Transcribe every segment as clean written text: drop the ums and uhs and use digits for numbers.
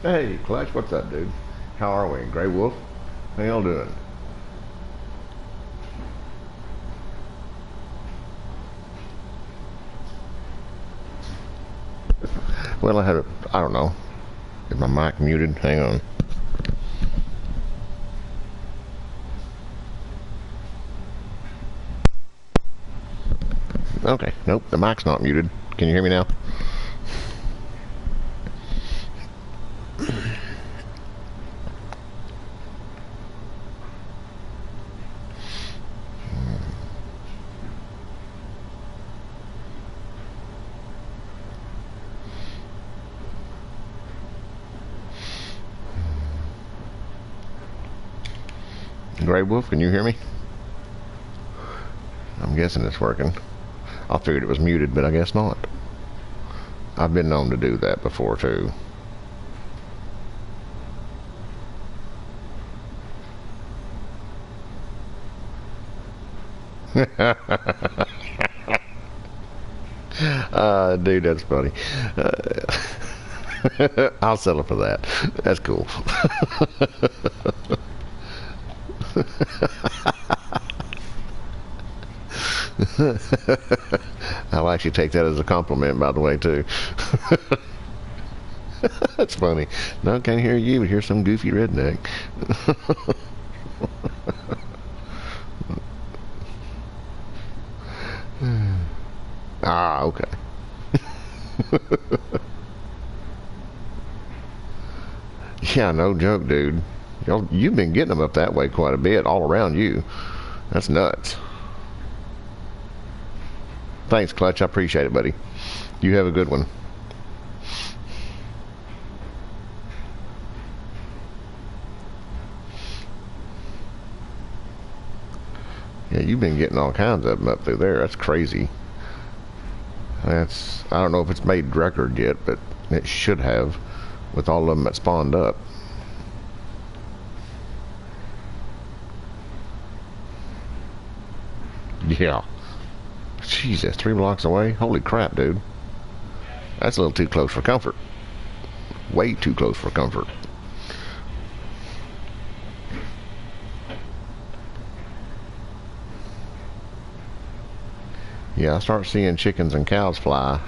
Hey, Clutch, what's up, dude? How are we? Grey Wolf? How y'all doing? Well, I don't know. Is my mic muted? Hang on. Okay, nope, the mic's not muted. Can you hear me now? Grey Wolf, can you hear me? I'm guessing it's working. I figured it was muted, but I guess not. I've been known to do that before, too. Dude, that's funny. I'll settle for that. That's cool. I'll actually take that as a compliment, by the way, too. That's funny. No, I can't hear you, but hear some goofy redneck. Ah, okay. Yeah, no joke, dude. You've been getting them up that way quite a bit, all around you. That's nuts. Thanks, Clutch. I appreciate it, buddy. You have a good one. Yeah, you've been getting all kinds of them up through there. That's crazy. I don't know if it's made record yet, but it should have, with all of them that spawned up. Yeah. Jeez, that's 3 blocks away. Holy crap, dude. That's a little too close for comfort. Way too close for comfort. Yeah, I start seeing chickens and cows fly.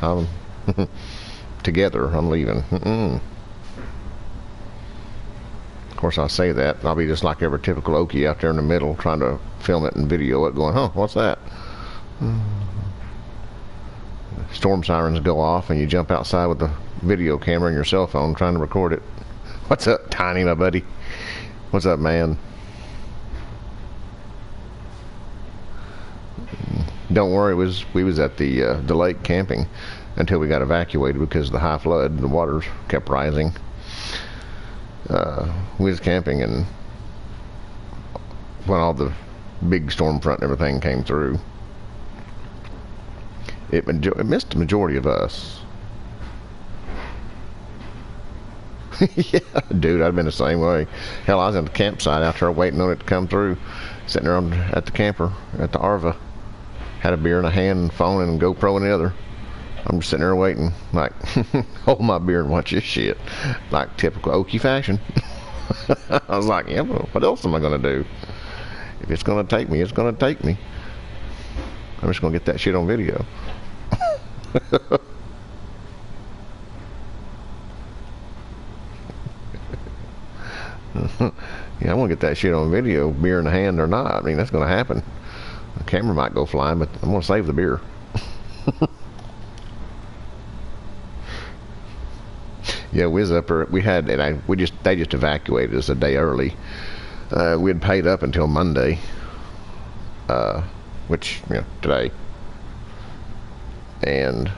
Together, I'm leaving. Of course, I say that. I'll be just like every typical Okie out there in the middle, trying to film it and video it, going, huh, what's that? Storm sirens go off, and you jump outside with the video camera and your cell phone trying to record it. What's up, Tiny, my buddy? What's up, man? Don't worry, we was at the lake camping until we got evacuated because of the high flood. The waters kept rising. We was camping, and when all the big storm front and everything came through, it missed the majority of us. Yeah, dude, I'd been the same way. Hell, I was in the campsite out there waiting on it to come through, sitting there at the camper at the Arva. Had a beer in a hand and phone and GoPro in the other. I'm just sitting there waiting, like, hold my beer and watch this shit. Like typical Okie fashion. I was like, yeah, well, what else am I going to do? If it's going to take me, it's going to take me. I'm just going to get that shit on video. Yeah, I want to get that shit on video, beer in the hand or not. I mean, that's going to happen. The camera might go flying, but I'm going to save the beer. Yeah, we was up there. They just evacuated us a day early. We had paid up until Monday, which, today. And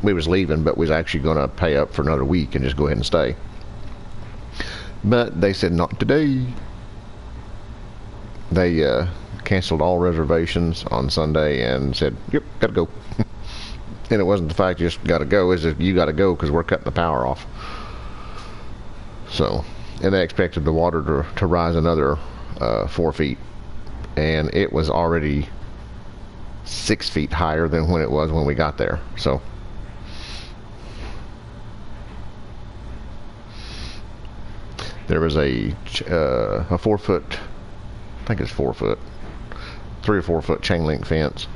we was leaving, but we was actually going to pay up for another week and just go ahead and stay. But they said not today. They canceled all reservations on Sunday and said, yep, gotta go. And it wasn't the fact you just gotta go, it's that you gotta go because we're cutting the power off. So, and they expected the water to rise another 4 feet. And it was already 6 feet higher than when it was when we got there. So, there was a 4 foot, I think it's 4 foot, 3 or 4 foot chain link fence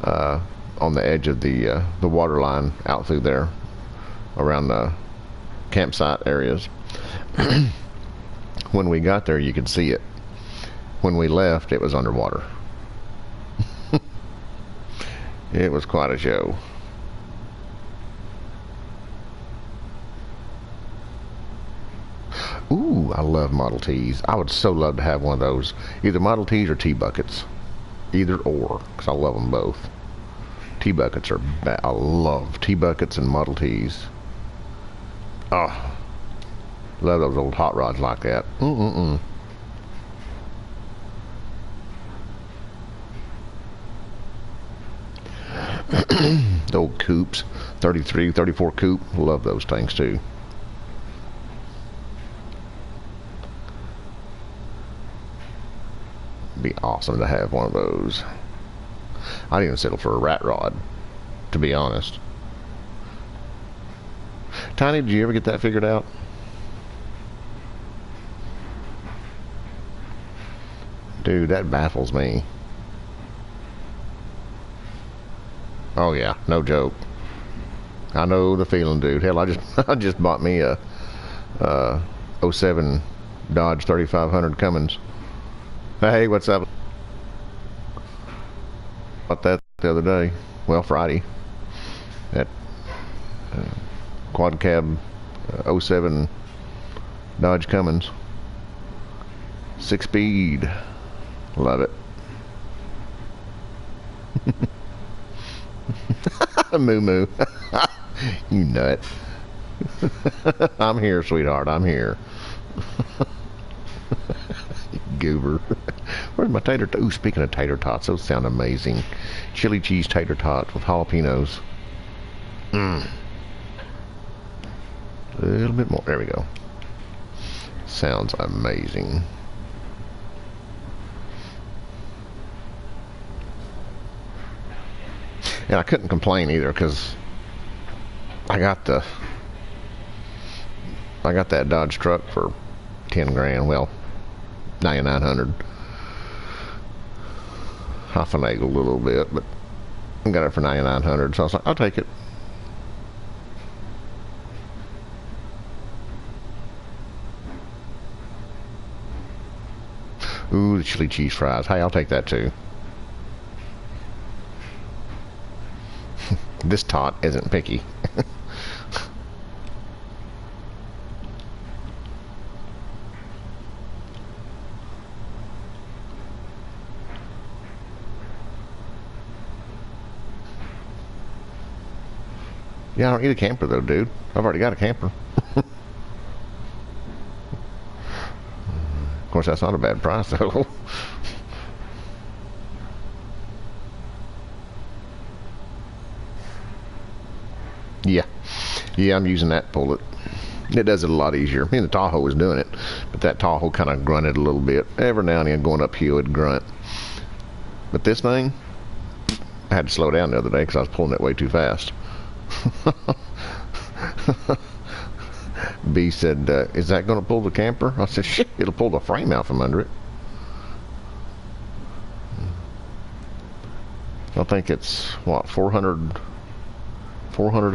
on the edge of the water line out through there around the campsite areas. When we got there, you could see it. When we left, it was underwater. It was quite a show. Ooh, I love Model Ts. I would so love to have one of those. Either Model Ts or T-buckets. Either or, because I love them both. T-buckets are bad. I love T-buckets and Model Ts. Oh, love those old hot rods like that. The old coupes, 33, 34 coupe. Love those things too. Be awesome to have one of those. I'd even settle for a rat rod, to be honest. Tiny, did you ever get that figured out? Dude, that baffles me. Oh yeah, no joke. I know the feeling, dude. Hell, I just bought me a '07 Dodge 3500 Cummins. Hey, what's up? Bought that the other day. Well, Friday. That quad cab 07 Dodge Cummins. 6-speed. Love it. Moo moo. You nut. I'm here, sweetheart. I'm here. Goober. Where's my tater tots? Ooh, speaking of tater tots, those sound amazing. Chili cheese tater tots with jalapenos. A little bit more. There we go. Sounds amazing. And I couldn't complain either, because I got that Dodge truck for 10 grand. Well, 9,900. I finagled a little bit, but I got it for 9,900. So I was like, I'll take it. Ooh, the chili cheese fries. Hey, I'll take that too. This tot isn't picky. Yeah, I don't need a camper though, dude. I've already got a camper. Of course, that's not a bad price though. Yeah, I'm using that to pull it. It does it a lot easier. I mean, the Tahoe was doing it, but that Tahoe kind of grunted a little bit. Every now and then going uphill, it'd grunt. But this thing, I had to slow down the other day because I was pulling it way too fast. B said, is that going to pull the camper? I said, shit, it'll pull the frame out from under it. I think it's, what, 400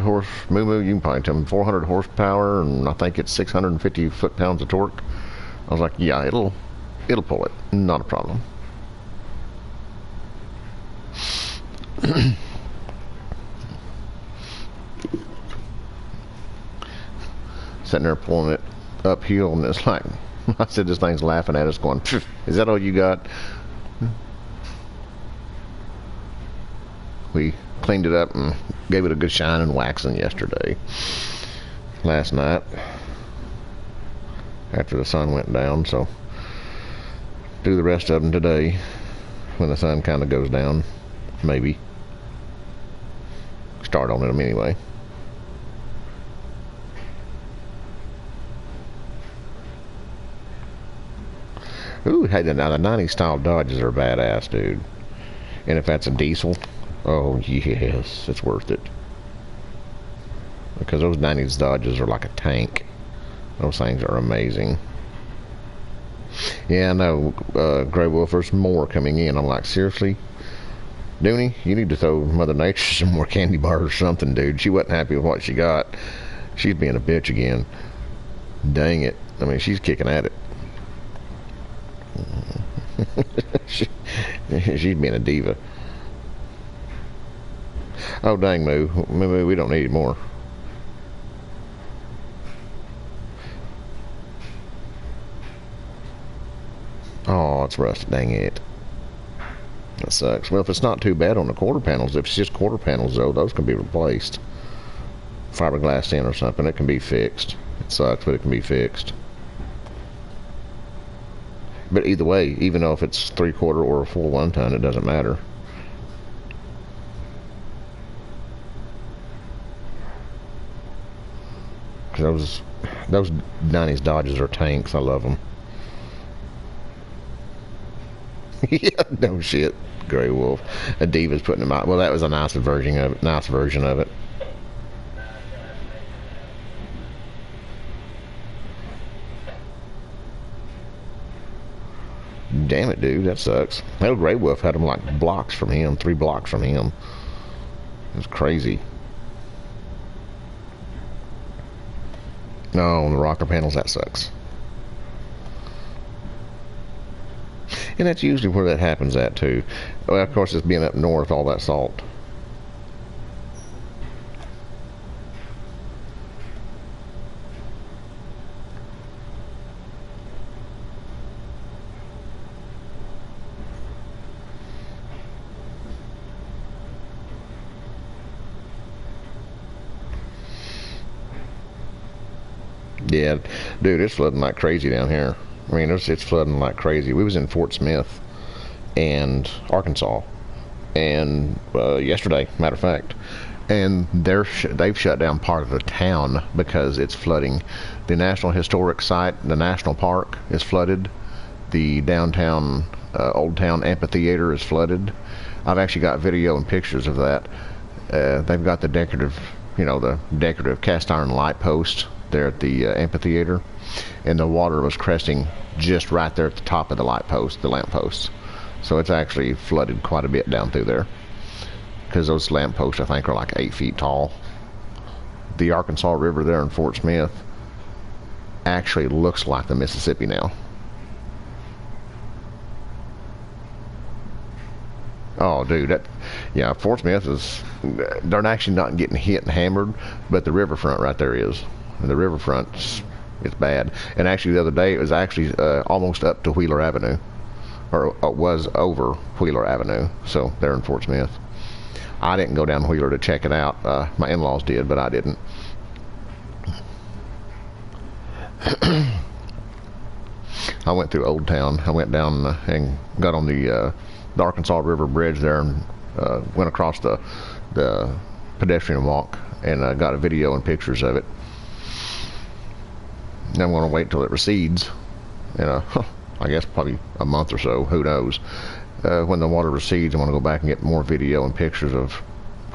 horse, moo you can probably tell me, 400 horsepower, and I think it's 650 foot-pounds of torque. I was like, yeah, it'll pull it, not a problem. Sitting there pulling it uphill, and it's like, I said, this thing's laughing at us going, is that all you got? We cleaned it up and gave it a good shine and waxing last night after the sun went down. So do the rest of them today when the sun kind of goes down. Maybe start on them anyway. Ooh, hey, now the 90s style Dodges are badass, dude. And if that's a diesel, oh yes, it's worth it. Because those 90s Dodges are like a tank. Those things are amazing. Yeah, I know, Grey Wolf, there's more coming in. I'm like, seriously? Dooney, you need to throw Mother Nature some more candy bars or something, dude. She wasn't happy with what she got. She's being a bitch again. Dang it. I mean, she's kicking at it. She's being a diva. Oh, dang, Moo. Moo, we don't need it more. Oh, it's rusted. Dang it. That sucks. Well, if it's not too bad on the quarter panels, if it's just quarter panels, though, those can be replaced. Fiberglass in or something, it can be fixed. It sucks, but it can be fixed. But either way, even though if it's 3/4 or a full 1 ton, it doesn't matter. Those 90s Dodges are tanks. I love them. Yeah, no shit. Grey Wolf. A Diva's putting them out. Well, that was a nice version of it. Nice version of it. Damn it, dude. That sucks. That Grey Wolf had them like blocks from him. 3 blocks from him. It was crazy. No, on the rocker panels, that sucks. And that's usually where that happens at, too. Well, of course, it's being up north, all that salt. Yeah, dude, it's flooding like crazy down here. I mean, it's flooding like crazy. We was in Fort Smith and Arkansas, and yesterday, matter of fact, and they've shut down part of the town because it's flooding. The National Historic Site, the national park, is flooded. The downtown Old Town Amphitheater is flooded. I've actually got video and pictures of that. They've got the decorative cast iron light post there at the amphitheater, and the water was cresting just right there at the top of the lamp posts. So it's actually flooded quite a bit down through there, because those lamp posts, I think, are like 8 feet tall. The Arkansas River there in Fort Smith actually looks like the Mississippi now. Oh, dude, yeah, Fort Smith they're actually not getting hit and hammered, but the riverfront right there is. And the riverfront, it's bad. And actually, the other day, it was actually almost up to Wheeler Avenue, or was over Wheeler Avenue. So they're in Fort Smith. I didn't go down Wheeler to check it out. My in-laws did, but I didn't. I went through Old Town. I went down and got on the Arkansas River Bridge there, and went across the pedestrian walk, and got a video and pictures of it. And I'm going to wait till it recedes, I guess probably a month or so, who knows. When the water recedes, I'm going to go back and get more video and pictures of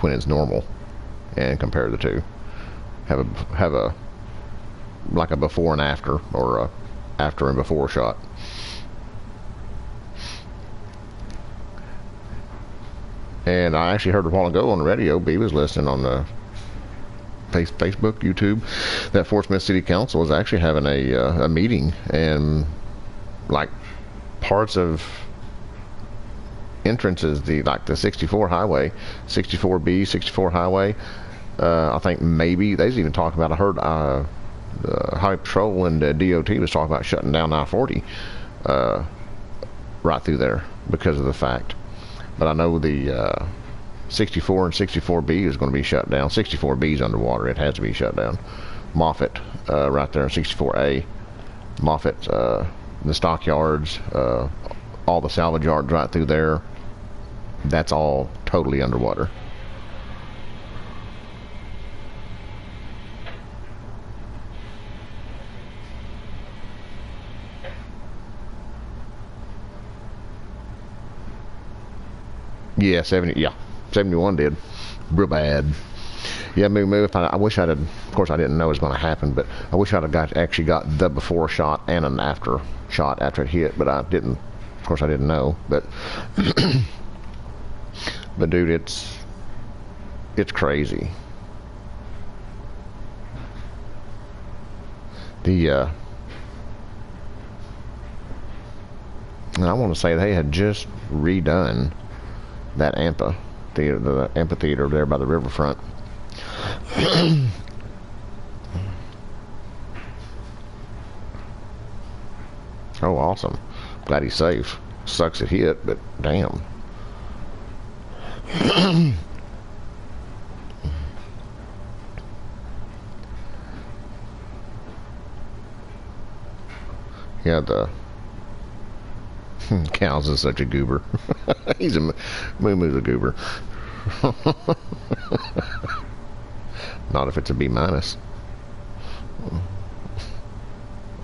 when it's normal and compare the two. Have a like a before and after, or a after and before shot. And I actually heard a while ago on the radio, B was listening on the Facebook, YouTube, that Fort Smith City Council is actually having a meeting, and like parts of entrances, the 64 highway, 64B, 64 highway, I think maybe they was even talking about, I heard Highway Patrol and DOT was talking about shutting down I-40 right through there because of the fact. But I know the 64 and 64B is going to be shut down. 64B is underwater. It has to be shut down. Moffett, right there, 64A. Moffett, the stockyards, all the salvage yards right through there. That's all totally underwater. Yeah, 71 did. Real bad. Yeah, Moo Moo. If I wish I'd have, of course I didn't know it was going to happen, but I wish I'd have actually got the before shot and an after shot after it hit, but I didn't. Of course I didn't know, but but dude, it's crazy. The and I want to say they had just redone that amphitheater, the amphitheater there by the riverfront. Oh, awesome. Glad he's safe. Sucks it hit, but damn. Yeah, the Cows is such a goober. He's a Moo Moo's a goober. Not if it's a B minus.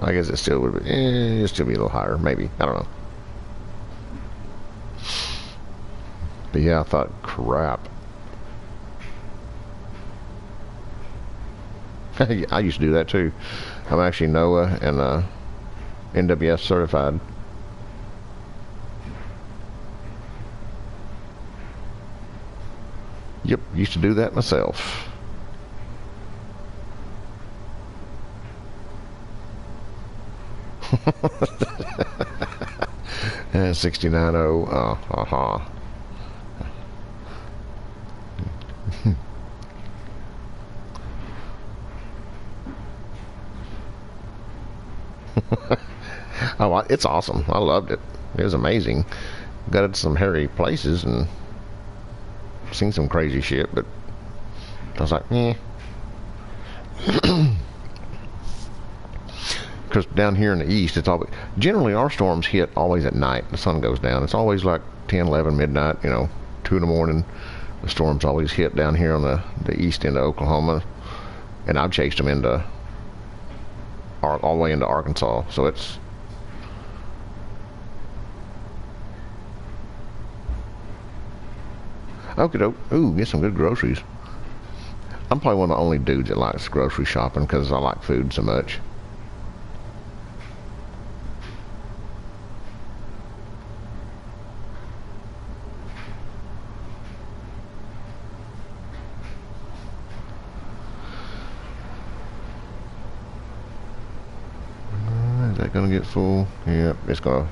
I guess it still would be. It'd still be a little higher, maybe. I don't know. But yeah, I thought, crap. I used to do that too. I'm actually NOAA and NWS certified. Yep, used to do that myself. 69.0. Oh, it's awesome. I loved it. It was amazing. Got into some hairy places and seen some crazy shit, but I was like, eh. Because down here in the east, it's always, generally our storms hit always at night. The sun goes down. It's always like 10, 11, midnight, 2 in the morning. The storms always hit down here on the east end of Oklahoma. And I've chased them into all the way into Arkansas. So it's okie doke. Ooh, get some good groceries. I'm probably one of the only dudes that likes grocery shopping because I like food so much. Is that gonna get full? Yep, it's gonna.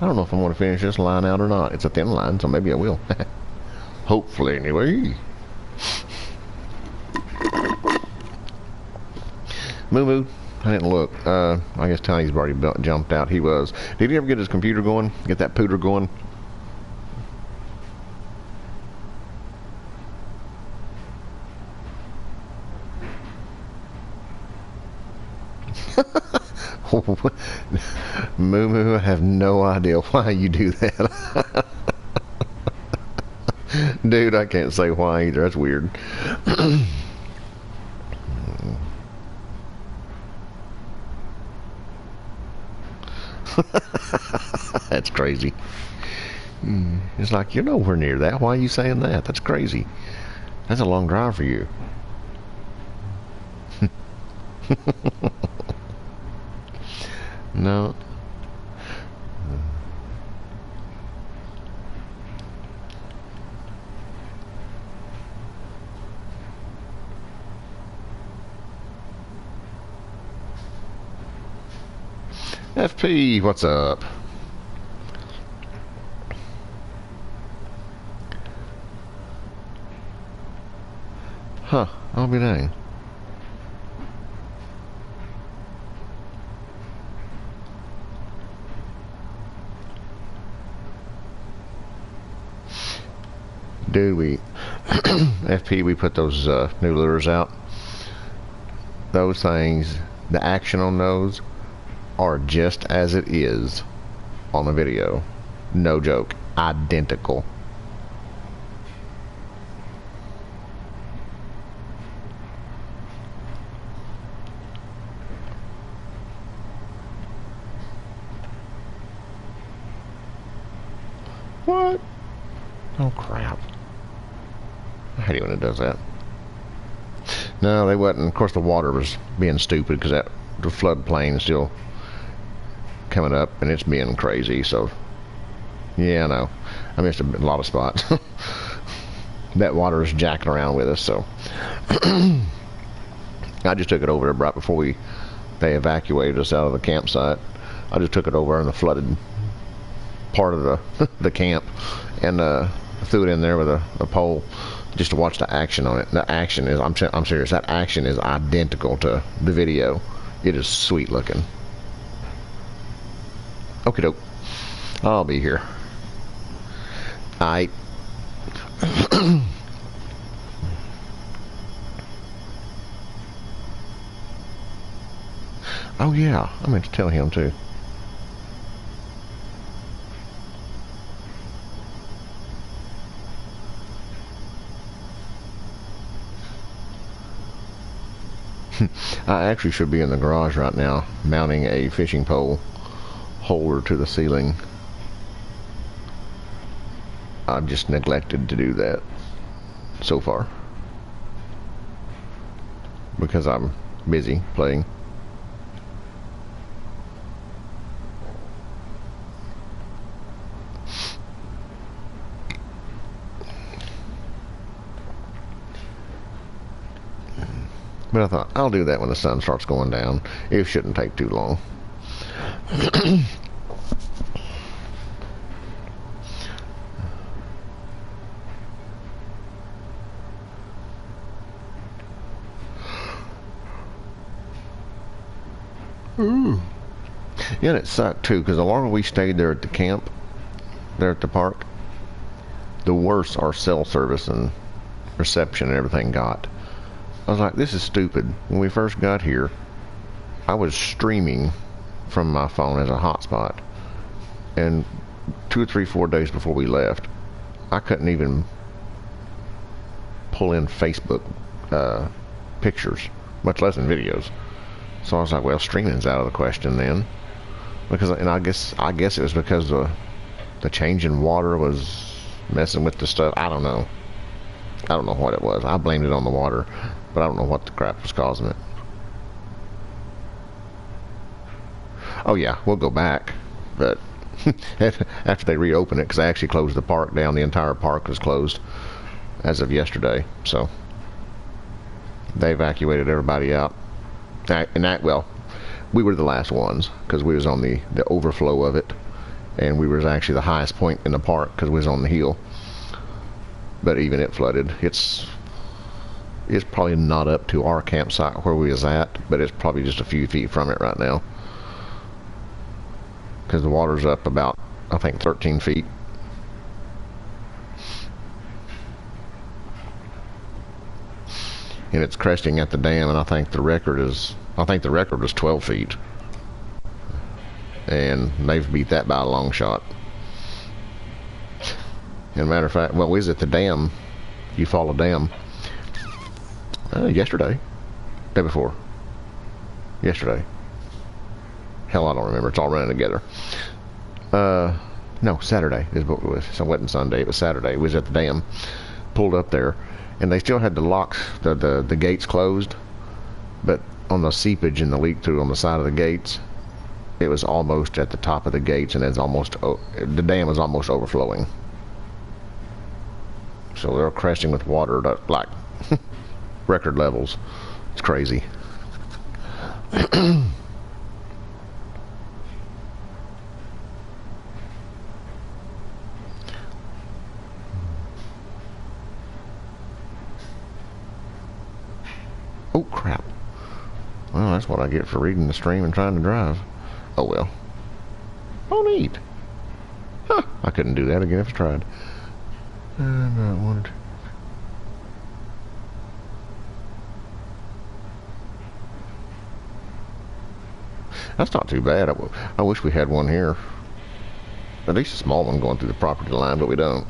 I don't know if I'm gonna finish this line out or not. It's a thin line, so maybe I will. Hopefully, anyway. Moo Moo, I didn't look. I guess Tiny's already jumped out. He was. Did he ever get his computer going? Get that pooter going? Moo Moo, I have no idea why you do that. Dude, I can't say why either. That's weird. That's crazy. It's like, you're nowhere near that. Why are you saying that? That's crazy. That's a long drive for you. No. FP, what's up? Huh, I'll be dang. Dude, we FP, we put those new lures out. Those things, the action on those are just as it is on the video. No joke, identical. What? Oh crap. I hate it when it does that. No, they wasn't. Of course, the water was being stupid because the floodplain is still coming up and it's being crazy. So, yeah, no, I missed a lot of spots. That water is jacking around with us, so I just took it over right before they evacuated us out of the campsite. I just took it over in the flooded part of the camp and threw it in there with a pole just to watch the action on it. The action is, I'm serious, that action is identical to the video. It is sweet looking. Okie doke. I'll be here. Aight. Oh yeah, I meant to tell him too. I actually should be in the garage right now mounting a fishing pole holder to the ceiling. I've just neglected to do that so far because I'm busy playing. But I thought, I'll do that when the sun starts going down. It shouldn't take too long. Ooh. Yeah, and it sucked too, because the longer we stayed there at the camp, there at the park, the worse our cell service and reception and everything got. I was like, this is stupid. When we first got here, I was streaming from my phone as a hotspot. And 2 or 3, 4 days before we left, I couldn't even pull in Facebook pictures, much less in videos. So I was like, well, streaming's out of the question then. And I guess it was because the change in water was messing with the stuff. I don't know. I don't know what it was. I blamed it on the water, but I don't know what the crap was causing it. Oh yeah, we'll go back, but after they reopen it, because I actually closed the park down. The entire park was closed as of yesterday, so they evacuated everybody out. Well, we were the last ones because we was on the overflow of it, and we was actually the highest point in the park because we was on the hill. But even it flooded. It's probably not up to our campsite where we was at, but it's probably just a few feet from it right now. Because the water's up about, I think, 13 feet. And it's cresting at the dam, and I think the record is 12 feet. And they've beat that by a long shot. As a matter of fact, well, we was at the dam, Eufaula Dam, yesterday, day before, yesterday. Hell, I don't remember. It's all running together. No, Saturday is what it was. So it wasn't Sunday. It was Saturday. We was at the dam, pulled up there, and they still had the locks, the gates closed, but on the seepage and the leak through on the side of the gates, it was almost at the top of the gates, and the dam was almost overflowing. So they're cresting with water to, like record levels. It's crazy. Oh crap. Well, that's what I get for reading the stream and trying to drive. Oh well. Oh neat. Huh. I couldn't do that again if I tried. I wanted. That's not too bad. I wish we had one here. At least a small one going through the property line, but we don't.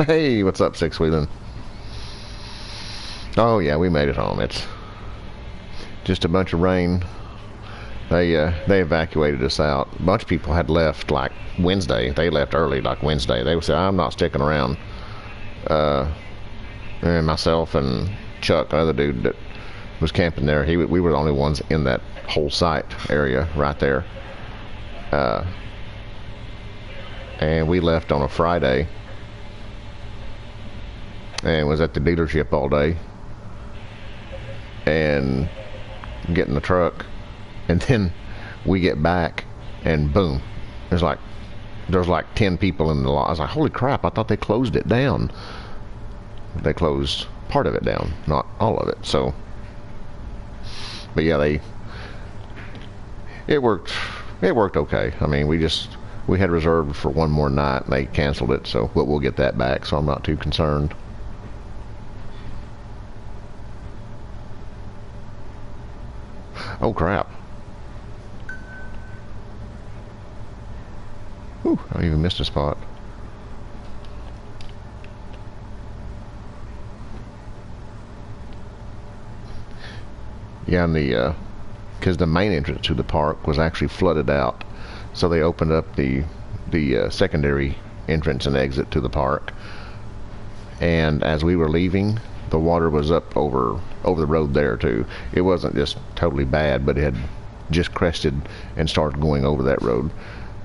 Hey, what's up, Six Wheeling? Oh yeah, we made it home. It's just a bunch of rain. They evacuated us out. A bunch of people had left like Wednesday. They left early like Wednesday. They said, I'm not sticking around. And myself and Chuck, another dude that was camping there, we were the only ones in that whole site area right there. And we left on a Friday and was at the dealership all day and getting the truck, and then we get back and boom, there's like 10 people in the lot. I was like, holy crap, I thought they closed it down. They closed part of it down, not all of it. So, but yeah, it worked okay. I mean, we had reserved for one more night and they canceled it, so we'll get that back, so I'm not too concerned. Oh crap. Whew, I even missed a spot. Yeah, and because the main entrance to the park was actually flooded out, so they opened up the secondary entrance and exit to the park. And as we were leaving, the water was up over the road there too. It wasn't just totally bad, but it had just crested and started going over that road.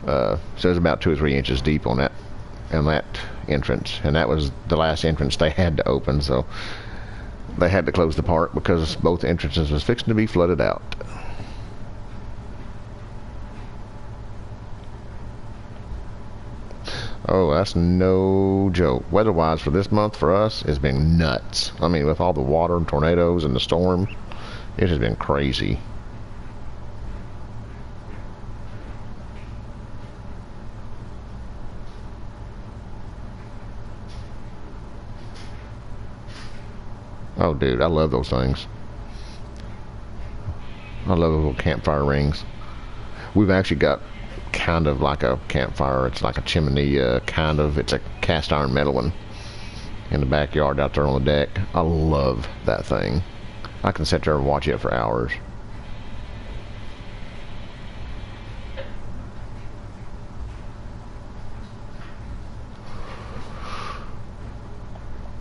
So it was about 2 or 3 inches deep on that entrance, and that was the last entrance they had to open. So they had to close the park because both entrances was fixing to be flooded out. Oh, that's no joke. Weather-wise for this month for us has been nuts. I mean, with all the water and tornadoes and the storm, it has been crazy. Oh, dude, I love those things. I love those little campfire rings. We've actually got kind of like a campfire. It's like a chimney, kind of. It's a cast iron metal one in the backyard out there on the deck. I love that thing. I can sit there and watch it for hours.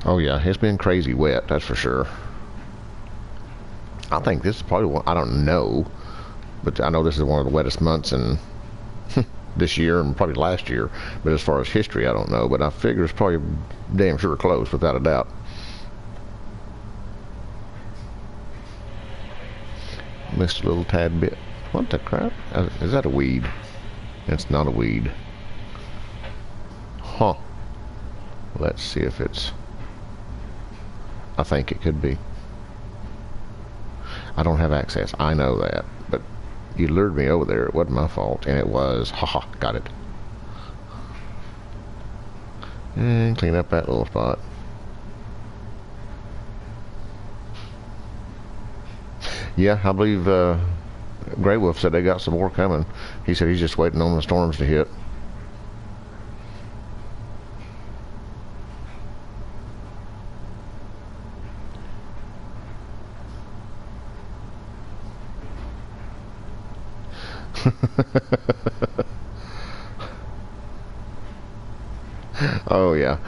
Oh yeah, it's been crazy wet, that's for sure. I think this is probably one, I don't know, but I know this is one of the wettest months in this year and probably last year. But as far as history, I don't know, but I figure it's probably damn sure close, without a doubt. Missed a little tad bit. What the crap? Is that a weed? It's not a weed. Huh. Let's see if it's... I think it could be. I don't have access. I know that. But you lured me over there. It wasn't my fault. And it was. Haha. Got it. And clean up that little spot. Yeah, I believe Grey Wolf said they got some more coming. He said he's just waiting on the storms to hit. Oh yeah,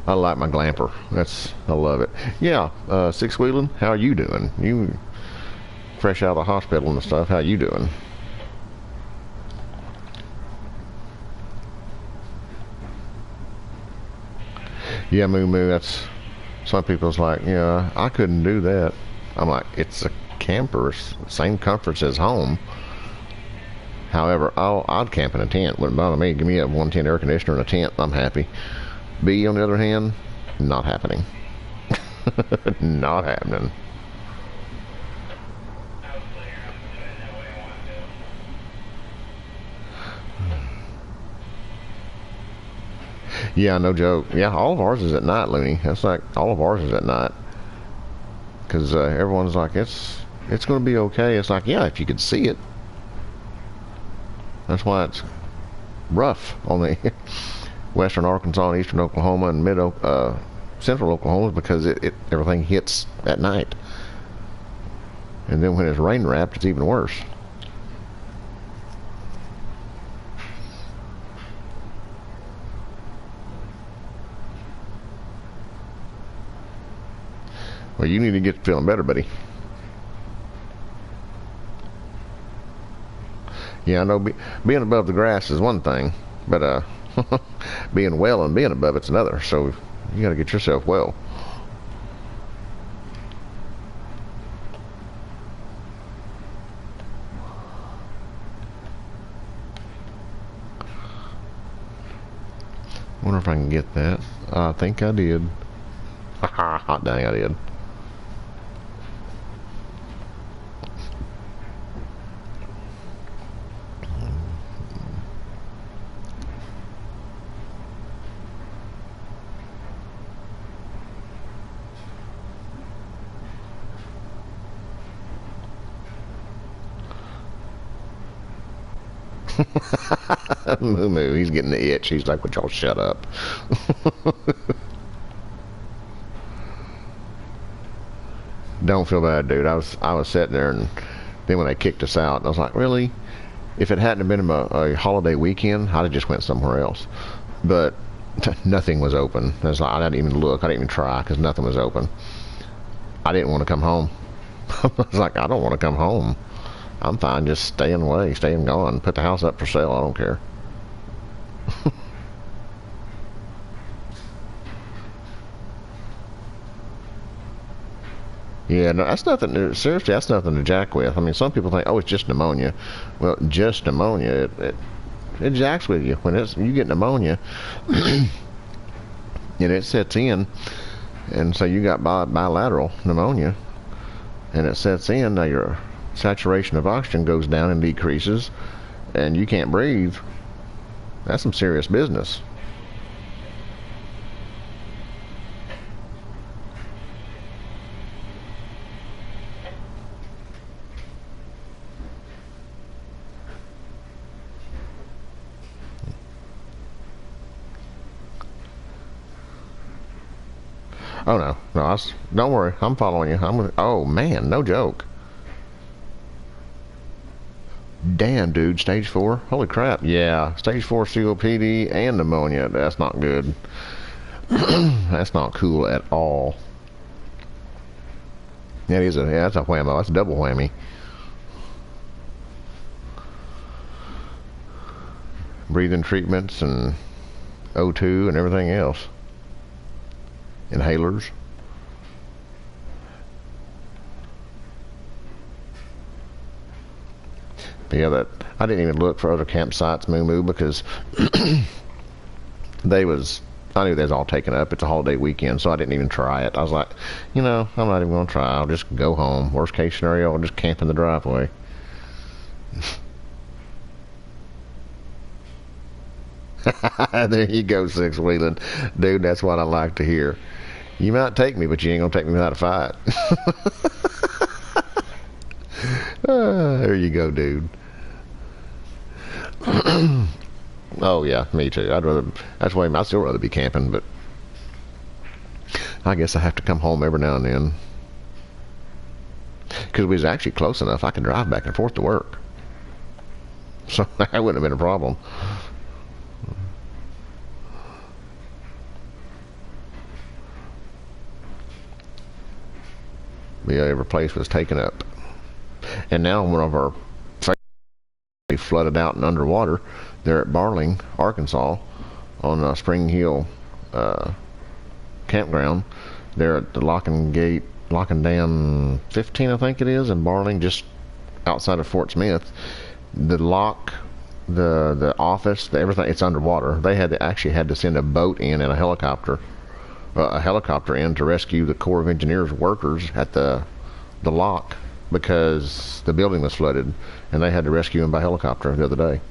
I like my glamper. I love it. Yeah, Six Wheeling, how are you doing? You fresh out of the hospital and stuff. How you doing? Yeah, Moo Moo. That's some people's like, yeah, I couldn't do that. I'm like, it's a camper, it's the same comforts as home. However, I'd camp in a tent. Wouldn't bother me. Give me a 110 air conditioner and a tent. I'm happy. B, on the other hand, not happening. Not happening. Yeah, no joke. Yeah, all of ours is at night, Looney. That's like, all of ours is at night. Because everyone's like, it's going to be okay. It's like, yeah, if you could see it. That's why it's rough on the western Arkansas and eastern Oklahoma and central Oklahoma, because everything hits at night. And then when it's rain wrapped, it's even worse. Well, you need to get feeling better, buddy. Yeah, I know being above the grass is one thing, but being well and being above it's another. So you got to get yourself well. Wonder if I can get that. I think I did. Hot dang, I did. Moo Moo, he's getting the itch. He's like, would y'all shut up? Don't feel bad, dude. I was sitting there, and then when they kicked us out, I was like, really? If it hadn't been a holiday weekend, I'd have just went somewhere else. But nothing was open. Like, I didn't even look. I didn't even try because nothing was open. I didn't want to come home. I was like, I don't want to come home. I'm fine just staying away, staying gone. Put the house up for sale. I don't care. Yeah, no, that's nothing. Seriously, that's nothing to jack with. I mean, some people think, oh, it's just pneumonia. Well, just pneumonia, it jacks with you when you get pneumonia, and it sets in, and so you got bilateral pneumonia, and it sets in. Now your saturation of oxygen goes down and decreases, and you can't breathe. That's some serious business. Oh no, no, don't worry. I'm following you. Oh man, no joke. Damn, dude, stage 4. Holy crap. Yeah, stage 4 COPD and pneumonia. That's not good. That's not cool at all. That's a whammo. That's a double whammy. Breathing treatments and O2 and everything else. Inhalers. But yeah, I didn't even look for other campsites, Moo Moo, because I knew they was all taken up. It's a holiday weekend, so I didn't even try it. I was like, I'm not even going to try. I'll just go home. Worst case scenario, I'll just camp in the driveway. There you go, six wheeling. Dude, that's what I like to hear. You might take me, but you ain't gonna take me without a fight. There you go, dude. Oh yeah, me too. That's why I'd still rather be camping, but I guess I have to come home every now and then. Because we was actually close enough, I could drive back and forth to work. So that wouldn't have been a problem. Yeah, every place was taken up. And now one of our flooded out and underwater. They're at Barling, Arkansas, on Spring Hill campground. They're at the Locking Dam 15, I think it is, in Barling, just outside of Fort Smith. The lock, the office, everything, it's underwater. They actually had to send a boat in and a helicopter in to rescue the Corps of Engineers workers at the lock, because the building was flooded, and they had to rescue them by helicopter the other day.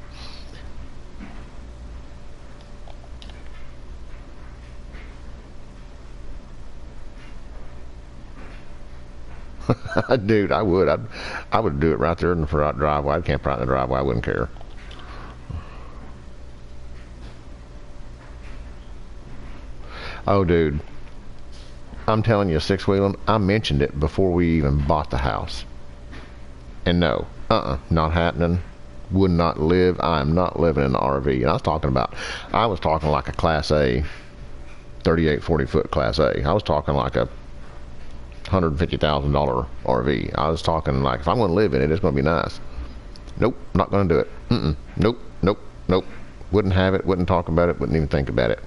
Dude, I would do it right there in the front driveway. I'd camp right in the driveway. I wouldn't care. Oh, dude, I'm telling you, six wheeling, I mentioned it before we even bought the house. And no, not happening. Would not live. I am not living in an RV. And I was talking like a Class A, 38, 40 foot Class A. I was talking like a $150,000 RV. I was talking like, if I'm going to live in it, it's going to be nice. Nope, not going to do it. Nope, nope, nope. Wouldn't have it, wouldn't talk about it, wouldn't even think about it.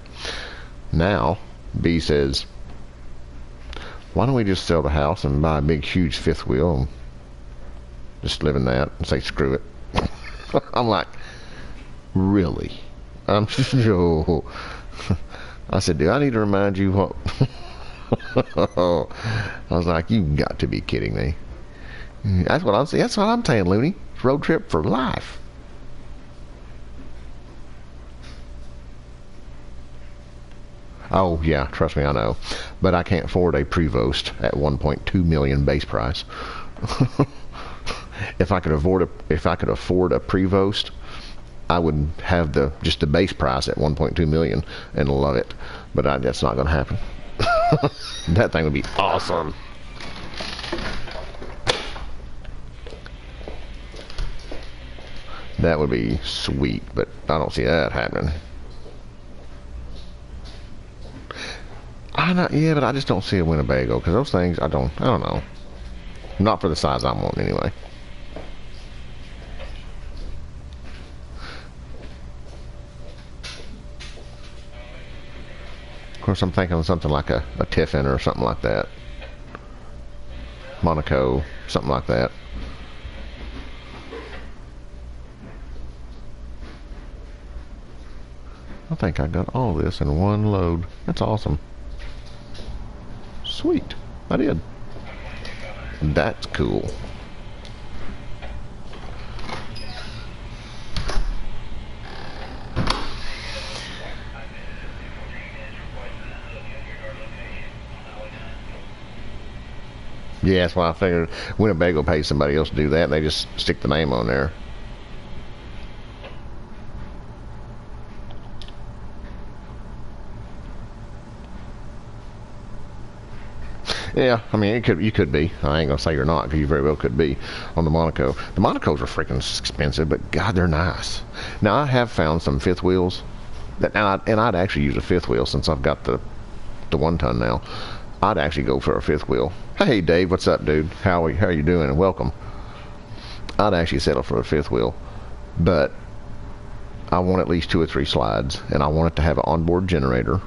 Now, B says, why don't we just sell the house and buy a big, huge fifth wheel and just live in that and say, screw it. I'm like, really? I'm so... I said, do I need to remind you what... I was like, you've got to be kidding me. That's what I'm saying. That's what I'm saying, Looney. Road trip for life. Oh, yeah, trust me, I know. But I can't afford a Prevost at 1.2 million base price. If I could afford a Prevost, I would have just the base price at 1.2 million and love it. But that's not going to happen. That thing would be awesome. That would be sweet, but I don't see that happening. Yeah, but I just don't see a Winnebago, because those things, I don't know. Not for the size I'm wanting anyway. Of course, I'm thinking of something like a Tiffin or something like that. Monaco, something like that. I think I got all this in one load. That's awesome. Sweet. I did. That's cool. Yeah, that's why I figured Winnebago pays somebody else to do that, and they just stick the name on there. Yeah, I mean, you could be. I ain't gonna say you're not, because you very well could be on the Monaco. The Monacos are freaking expensive, but God, they're nice. Now, I have found some fifth wheels, and I'd actually use a fifth wheel since I've got the 1 ton now. I'd actually go for a fifth wheel. Hey, Dave, what's up, dude? How are you doing? And welcome. I'd actually settle for a fifth wheel, but I want at least 2 or 3 slides, and I want it to have an onboard generator.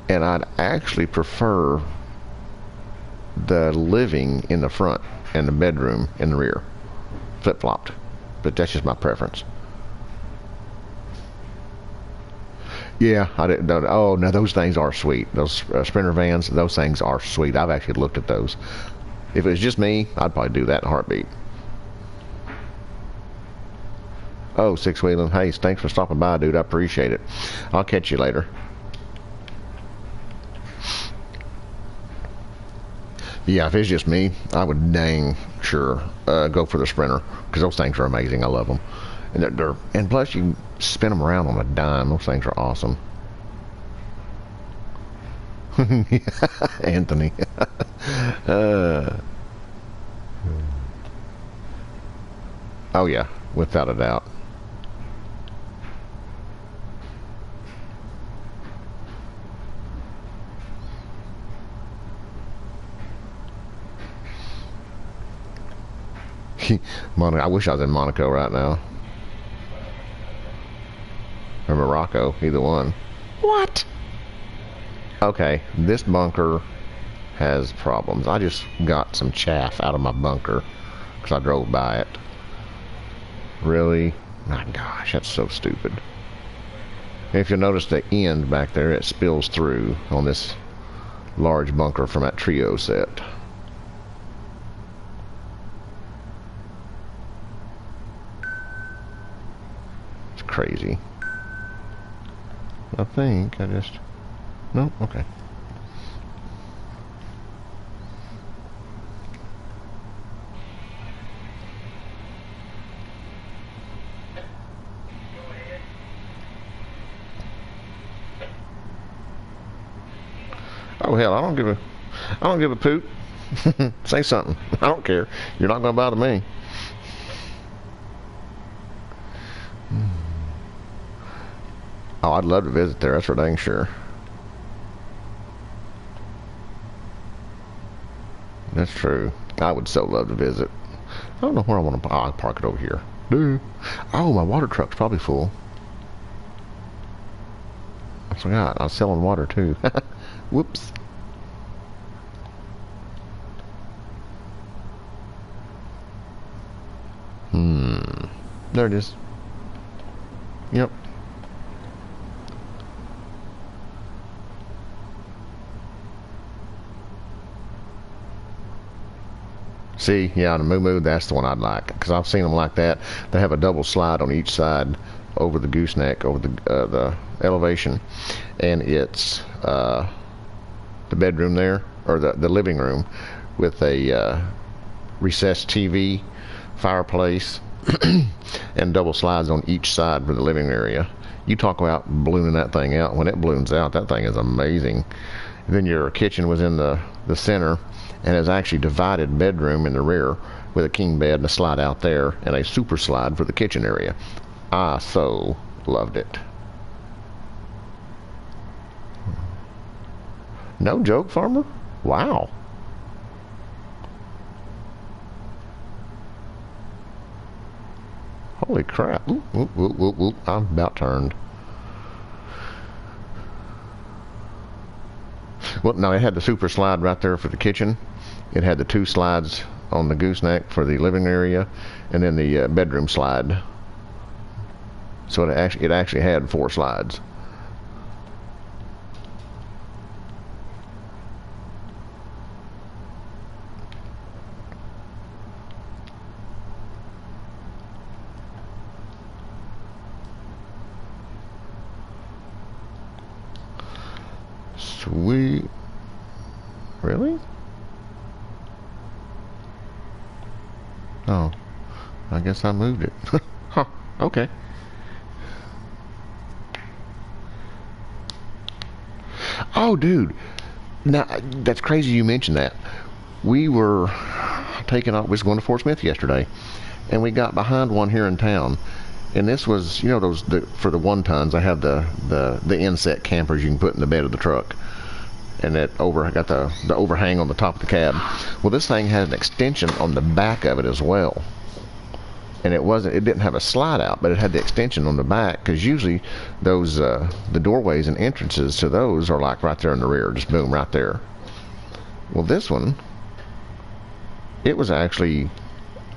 And I'd actually prefer the living in the front and the bedroom in the rear, flip-flopped. But that's just my preference. Yeah, I didn't. Oh no, those things are sweet. Those Sprinter vans, those things are sweet. I've actually looked at those. If it was just me, I'd probably do that in a heartbeat. Oh, Six Wheeling, hey, thanks for stopping by, dude. I appreciate it. I'll catch you later. Yeah, if it's just me, I would dang sure go for the Sprinter, because those things are amazing. I love them, and and plus you spin them around on a dime. Those things are awesome. Anthony. Oh yeah, without a doubt. I wish I was in Monaco right now. Or Morocco, either one. What? Okay, this bunker has problems. I just got some chaff out of my bunker because I drove by it. Really? My gosh, that's so stupid. If you notice the end back there, it spills through on this large bunker from that trio set. Crazy. I think I just... No? Okay. Oh hell, I don't give a poop. Say something. I don't care. You're not gonna bother me. Oh, I'd love to visit there, that's for dang sure. That's true. I would so love to visit. I don't know where I want to. Oh, I'll park it over here. Duh. Oh, my water truck's probably full. I forgot. I was selling water too. Whoops. There it is. Yep. See, yeah, the Moo Moo, that's the one I'd like, because I've seen them like that. They have a double slide on each side over the gooseneck, over the elevation, and it's the bedroom there, or the living room, with a recessed TV, fireplace, and double slides on each side for the living area. You talk about ballooning that thing out. When it balloons out, that thing is amazing. And then your kitchen was in the center, and it's actually divided bedroom in the rear with a king bed and a slide out there and a super slide for the kitchen area. I so loved it. No joke, farmer? Wow. Holy crap. Oop, oop, oop, oop, oop. I'm about turned. Well, no, it had the super slide right there for the kitchen. It had the 2 slides on the gooseneck for the living area, and then the bedroom slide. So it actually had 4 slides. Sweet. Really? Oh, I guess I moved it. Huh, okay. Oh, dude. Now, that's crazy you mentioned that. We were taking off, we was going to Fort Smith yesterday, and we got behind one here in town. And this was, you know, those, for the 1-tons, I have the inset campers you can put in the bed of the truck. And it got the overhang on the top of the cab. Well, this thing had an extension on the back of it as well. And it didn't have a slide out, but it had the extension on the back, because usually those the doorways and entrances to those are like right there in the rear, just boom, right there. Well, this one, it was actually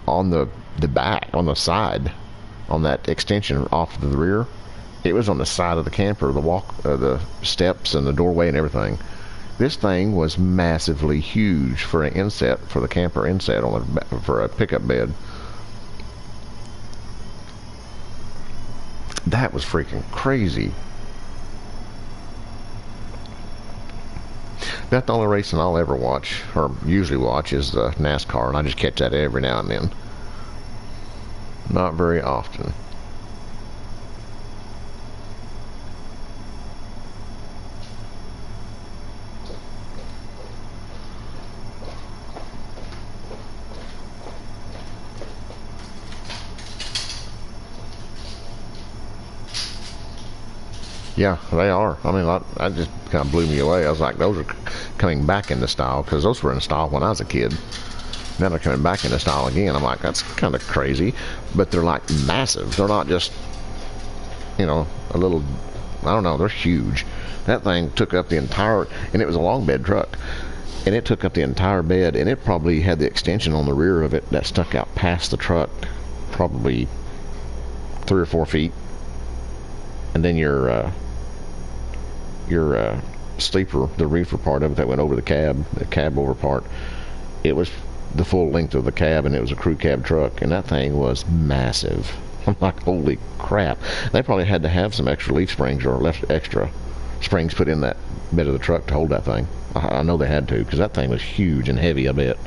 on the back, on the side, on that extension off to the rear. It was on the side of the camper, the steps and the doorway and everything. This thing was massively huge for an inset, for the camper inset for a pickup bed. That was freaking crazy. That's the only racing I'll ever watch, or usually watch, is the NASCAR, and I just catch that every now and then. Not very often. Yeah, they are. I mean, I just kind of blew me away. I was like, those are coming back into style, because those were in style when I was a kid. Now they're coming back into style again. I'm like, that's kind of crazy. But they're like massive. They're not just, you know, a little, I don't know, they're huge. That thing took up the entire, and it was a long bed truck. And it took up the entire bed, and it probably had the extension on the rear of it that stuck out past the truck, probably 3 or 4 feet. And then your sleeper, the reefer part of it that went over the cab over part, it was the full length of the cab, and it was a crew cab truck, and that thing was massive. I'm like, holy crap. They probably had to have some extra leaf springs or extra springs put in that bed of the truck to hold that thing. I know they had to, because that thing was huge and heavy, I bet.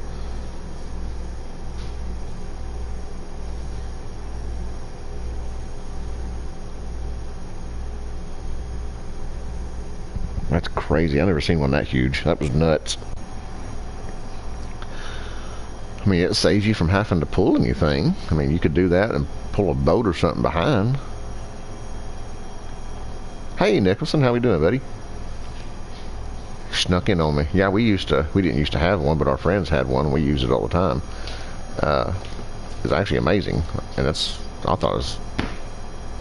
That's crazy. I've never seen one that huge. That was nuts. I mean, it saves you from having to pull anything. I mean, you could do that and pull a boat or something behind. Hey, Nicholson, how we doing, buddy? snuck in on me. Yeah, we didn't used to have one, but our friends had one. We used it all the time. It's actually amazing, and I thought it was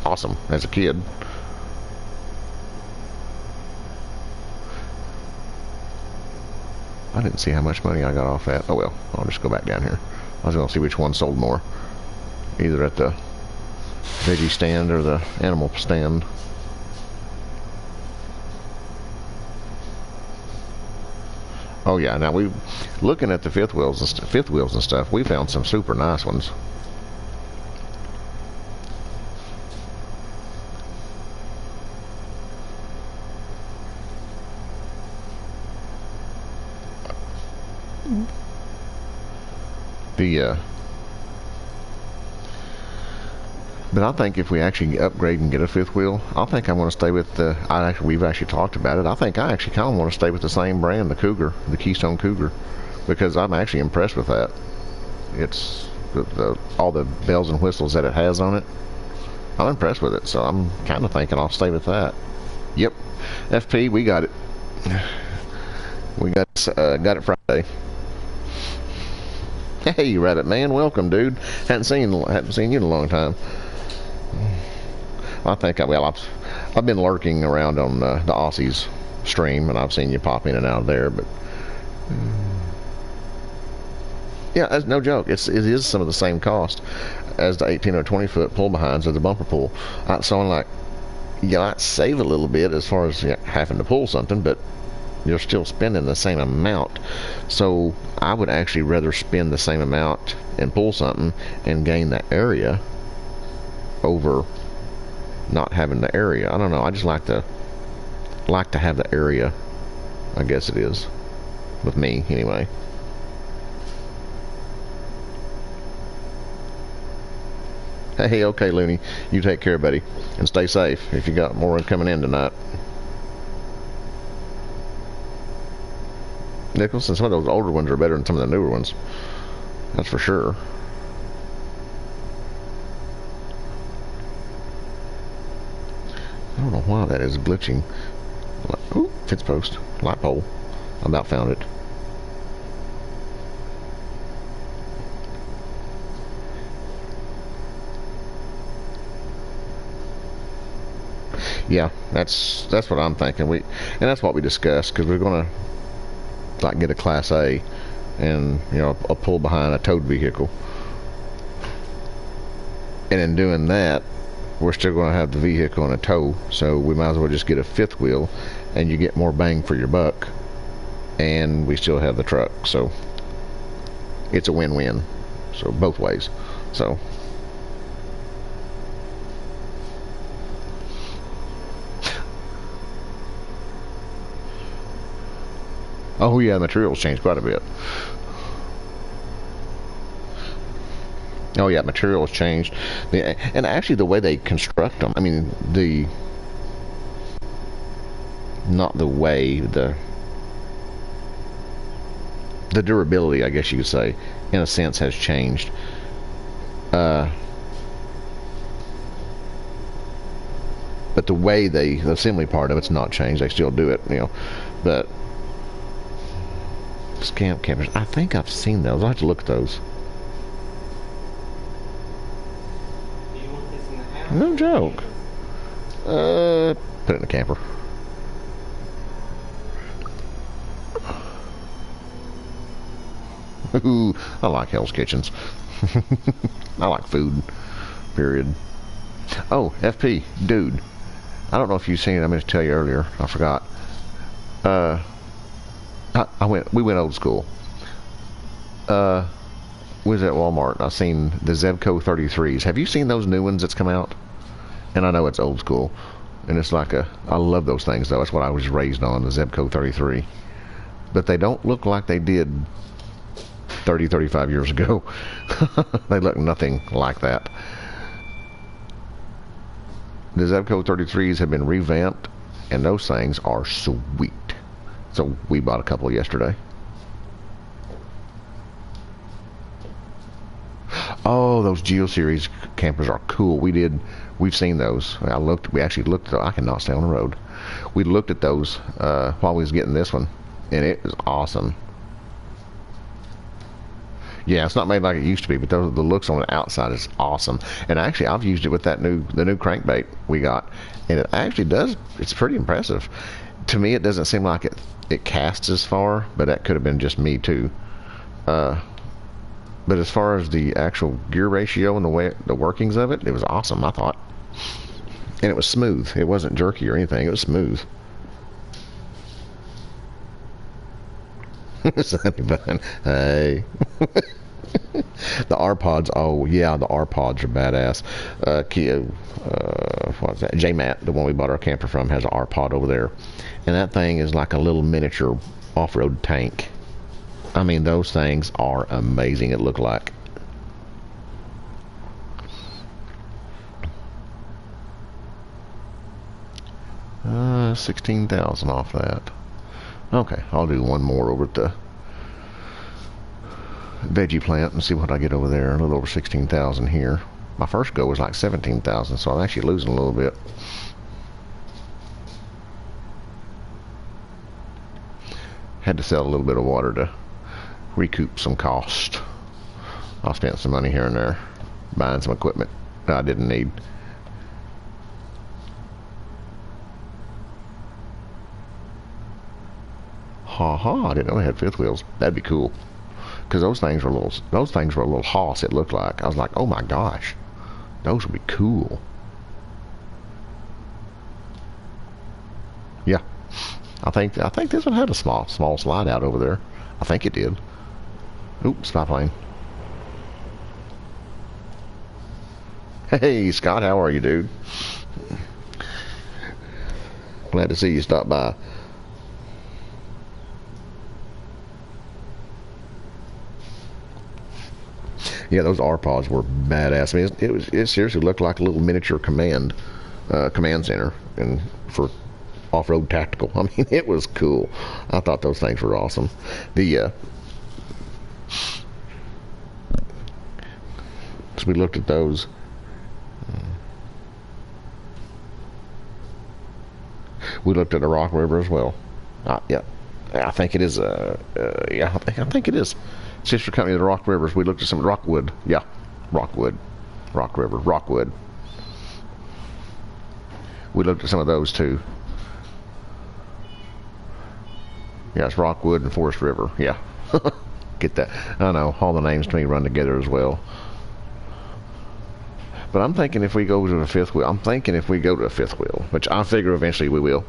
awesome as a kid. I didn't see how much money I got off that. Oh well, I'll just go back down here. I was going to see which one sold more, either at the veggie stand or the animal stand. Oh yeah, now looking at the fifth wheels and stuff, we found some super nice ones. But I think if we actually upgrade and get a fifth wheel, I think I want to stay with we've actually talked about it. I think I actually kind of want to stay with the same brand, the Cougar, the Keystone Cougar, because I'm actually impressed with that. It's all the bells and whistles that it has on it. I'm impressed with it, so I'm kind of thinking I'll stay with that. Yep, FP, we got it. We got it Friday. Hey, Rabbit Man, welcome, dude. Hadn't seen you in a long time. I think I've been lurking around on the Aussies stream, and I've seen you pop in and out of there. But yeah, that's no joke. It is some of the same cost as the 18 or 20 foot pull behinds of the bumper pull. So I'm like, you might save a little bit as far as having to pull something, but you're still spending the same amount. So I would actually rather spend the same amount and pull something and gain the area over not having the area. I don't know. I just like to have the area. I guess it is with me anyway. Hey, okay, Looney. You take care, buddy, and stay safe. If you got more coming in tonight. Nicholson, some of those older ones are better than some of the newer ones. That's for sure. I don't know why that is glitching. Ooh, fence post, light pole. I about found it. Yeah, that's what I'm thinking. And that's what we discussed, because we're gonna get a Class A, and a pull behind a towed vehicle. And in doing that, we're still going to have the vehicle in a tow, so we might as well just get a fifth wheel, and you get more bang for your buck, and we still have the truck. So it's a win-win, so both ways. So oh yeah, materials changed quite a bit. Oh yeah, materials changed, and actually the way they construct them. I mean, the durability, I guess you could say, in a sense, has changed. But the way the assembly part of it's not changed. They still do it, But scamp campers, I think I've seen those. I'll have to look at those. No joke. Put it in the camper. Ooh, I like Hell's Kitchens. I like food. Period. Oh, FP, dude. I don't know if you've seen it. I meant to tell you earlier. I forgot. We went old school. We was at Walmart, and I seen the Zebco 33s. Have you seen those new ones that's come out? And I know it's old school, and it's I love those things though. That's what I was raised on, the Zebco 33. But they don't look like they did 35 years ago. They look nothing like that. The Zebco 33s have been revamped, and those things are sweet. So we bought a couple yesterday. Oh, those Geo Series campers are cool. We've seen those. We actually looked. I cannot stay on the road. We looked at those while we was getting this one. and it was awesome. Yeah, it's not made like it used to be, but the looks on the outside is awesome. And actually, I've used it with the new crankbait we got, and it actually does. It's pretty impressive. To me, it doesn't seem like it casts as far, but that could have been just me too. But as far as the actual gear ratio and the workings of it, it was awesome, I thought. And it was smooth. It wasn't jerky or anything. It was smooth. Sunny Bun. Hey. The R-Pods, oh yeah, the R-Pods are badass. What's that? J-Matt, the one we bought our camper from, has an R-Pod over there. And that thing is like a little miniature off-road tank. I mean, those things are amazing, it looked like. $16,000 off that. Okay, I'll do one more over at the veggie plant and see what I get over there. A little over 16,000 here. My first go was like 17,000, so I'm actually losing a little bit. Had to sell a little bit of water to recoup some cost. I spent some money here and there buying some equipment that I didn't need. I didn't know they had fifth wheels. That'd be cool. Because those things were a little hoss, it looked like. I was like, oh my gosh, those would be cool. Yeah, I think this one had a small slide out over there. I think it did. Oops, spy plane. Hey Scott, how are you, dude? Glad to see you stop by. Yeah, those R-Pods were badass. I mean, it seriously looked like a little miniature command center, and for off-road tactical. I mean, it was cool. I thought those things were awesome. So we looked at those. We looked at the Rock River as well. Yeah, I think it is. Yeah, I think it is. Sister company of the Rock Rivers. We looked at some Rockwood. Yeah, Rockwood, Rock River, Rockwood. We looked at some of those too. Yeah, it's Rockwood and Forest River. Yeah, get that. I know all the names to me run together as well. But I'm thinking if we go to the fifth wheel, which I figure eventually we will.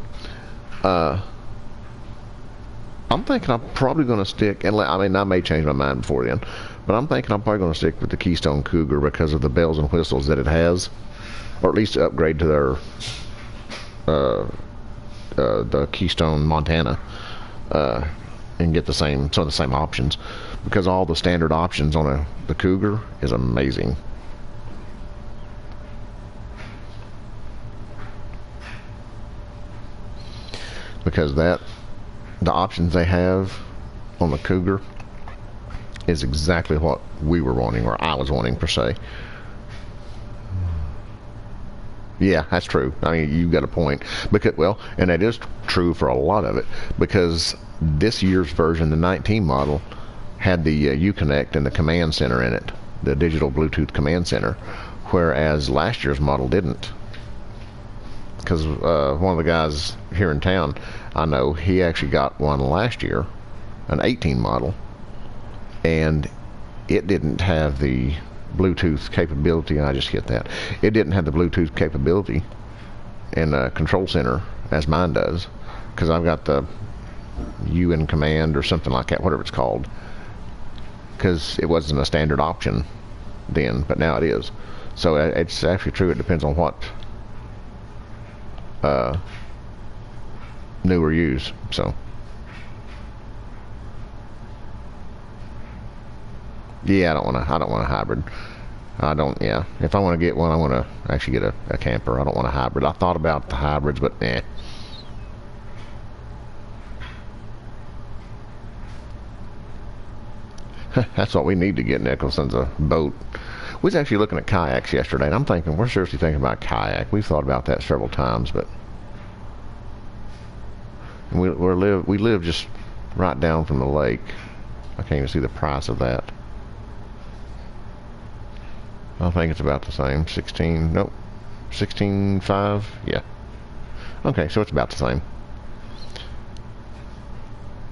I'm thinking I'm probably going to stick, and I mean, I may change my mind before then, but I'm thinking I'm probably going to stick with the Keystone Cougar because of the bells and whistles that it has, or at least to upgrade to their the Keystone Montana, and get some of the same options, because all the standard options on the Cougar is amazing. Because the options they have on the Cougar is exactly what we were wanting, or I was wanting per se. Yeah, that's true. I mean, you got a point. And that is true for a lot of it, because this year's version, the 19 model, had the Uconnect and the command center in it, the digital Bluetooth command center, whereas last year's model didn't. Because one of the guys here in town, I know, he actually got one last year, an 18 model, and it didn't have the Bluetooth capability, and I just hit that. It didn't have the Bluetooth capability in the control center as mine does, because I've got the UN command or something like that, whatever it's called, because it wasn't a standard option then, but now it is. So it's actually true. It depends on what new or used. So yeah, I don't want a hybrid. Yeah, if I want to get one, I want to actually get a camper. I don't want a hybrid. I thought about the hybrids, but that's what we need to get, Nicholson's a boat. We was actually looking at kayaks yesterday, and I'm thinking, we're seriously thinking about a kayak. We've thought about that several times, but we live just right down from the lake. I can't even see the price of that. I think it's about the same. 16, nope, 16.5. Yeah. Okay, so it's about the same.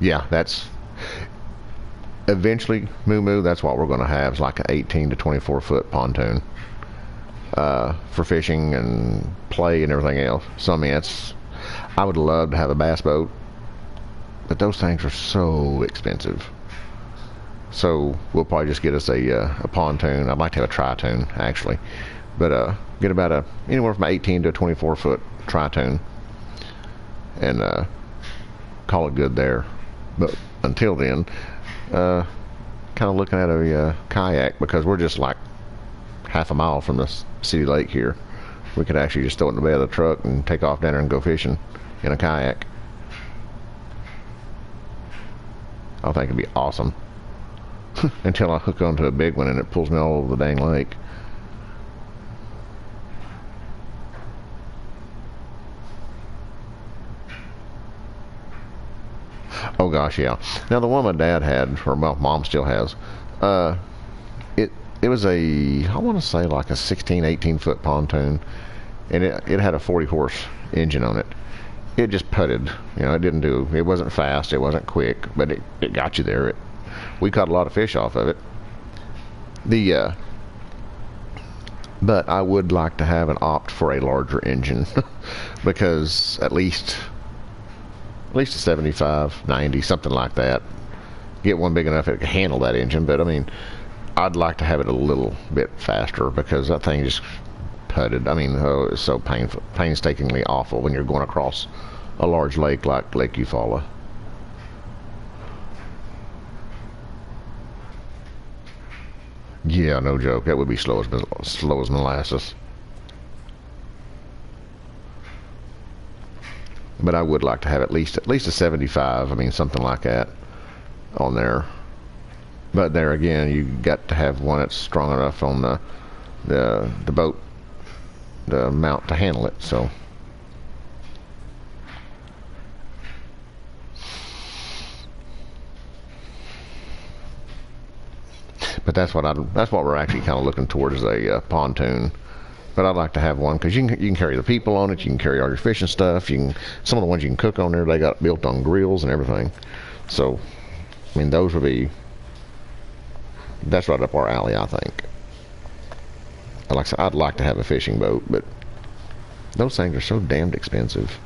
Yeah, that's eventually Moo. That's what we're going to have, is like an 18 to 24 foot pontoon for fishing and play and everything else. So I mean, I would love to have a bass boat, but those things are so expensive. So we'll probably just get us a pontoon. I'd like to have a tri-toon actually, but get about anywhere from 18 to 24 foot tri-toon and call it good there. But until then, kind of looking at a kayak, because we're just like half a mile from the city lake here. We could actually just throw it in the bed of the truck and take off down there and go fishing in a kayak. I think it'd be awesome. Until I hook onto a big one and it pulls me all over the dang lake. Oh gosh, yeah. Now the one my dad had, or well, mom still has, it was I want to say like a 16, 18 foot pontoon, and it had a 40 horse engine on it. It just putted, it wasn't fast, it wasn't quick, but it got you there. We caught a lot of fish off of it. But I would like to have an opt for a larger engine because at least a 75, 90, something like that. Get one big enough it can handle that engine, but I mean, I'd like to have it a little bit faster because that thing just putted. I mean, it's so painstakingly awful when you're going across a large lake like Lake Eufaula. Yeah, no joke. That would be slow as molasses. But I would like to have at least a 75. I mean, something like that on there. But there again, you got to have one that's strong enough on the boat, the mount to handle it. So. But that's what we're actually kind of looking towards, is a pontoon. But I'd like to have one because you can carry the people on it. You can carry all your fishing stuff. Some of the ones you can cook on there, they got built on grills and everything. So, I mean, that's right up our alley, I think. Like I said, I'd like to have a fishing boat, but those things are so damned expensive.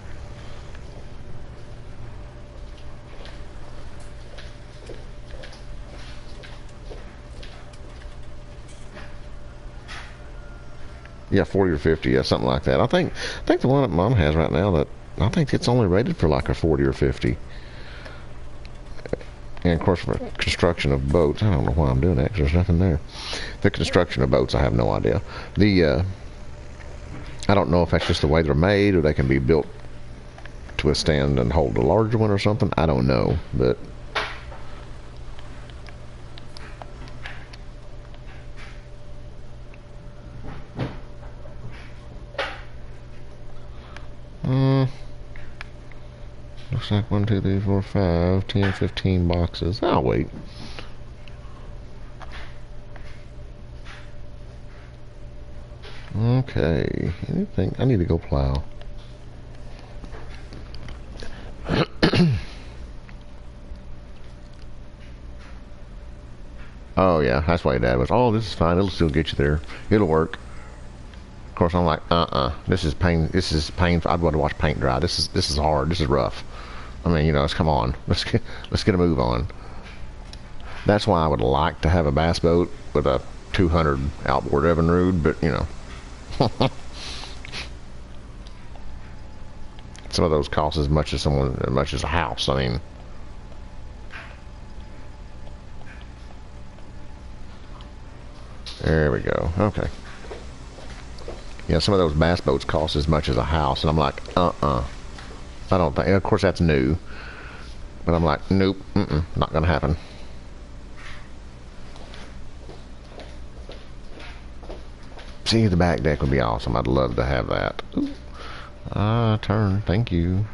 Yeah, 40 or 50, yeah, something like that. I think the one that Mom has right now, that I think it's only rated for like a 40 or 50. And of course, for construction of boats, I don't know why I'm doing that, because there's nothing there. The construction of boats, I have no idea. I don't know if that's just the way they're made, or they can be built to withstand and hold a larger one or something. I don't know, but looks like 1, 2, 3, 4, 5, 10, 15 boxes. I'll wait. Okay, anything? I need to go plow. Oh yeah, that's why Dad was. Oh, this is fine. It'll still get you there. It'll work. Of course, I'm like, This is pain. This is painful. I'd want to watch paint dry. This is hard. This is rough. I mean, come on. Let's get a move on. That's why I would like to have a bass boat with a 200 outboard Evinrude, but some of those cost as much as a house. I mean, there we go. Okay. Yeah, some of those bass boats cost as much as a house, and I'm like, I don't think. Of course, that's new, but I'm like, nope, not gonna happen. See, the back deck would be awesome. I'd love to have that. Ooh. Turn. Thank you.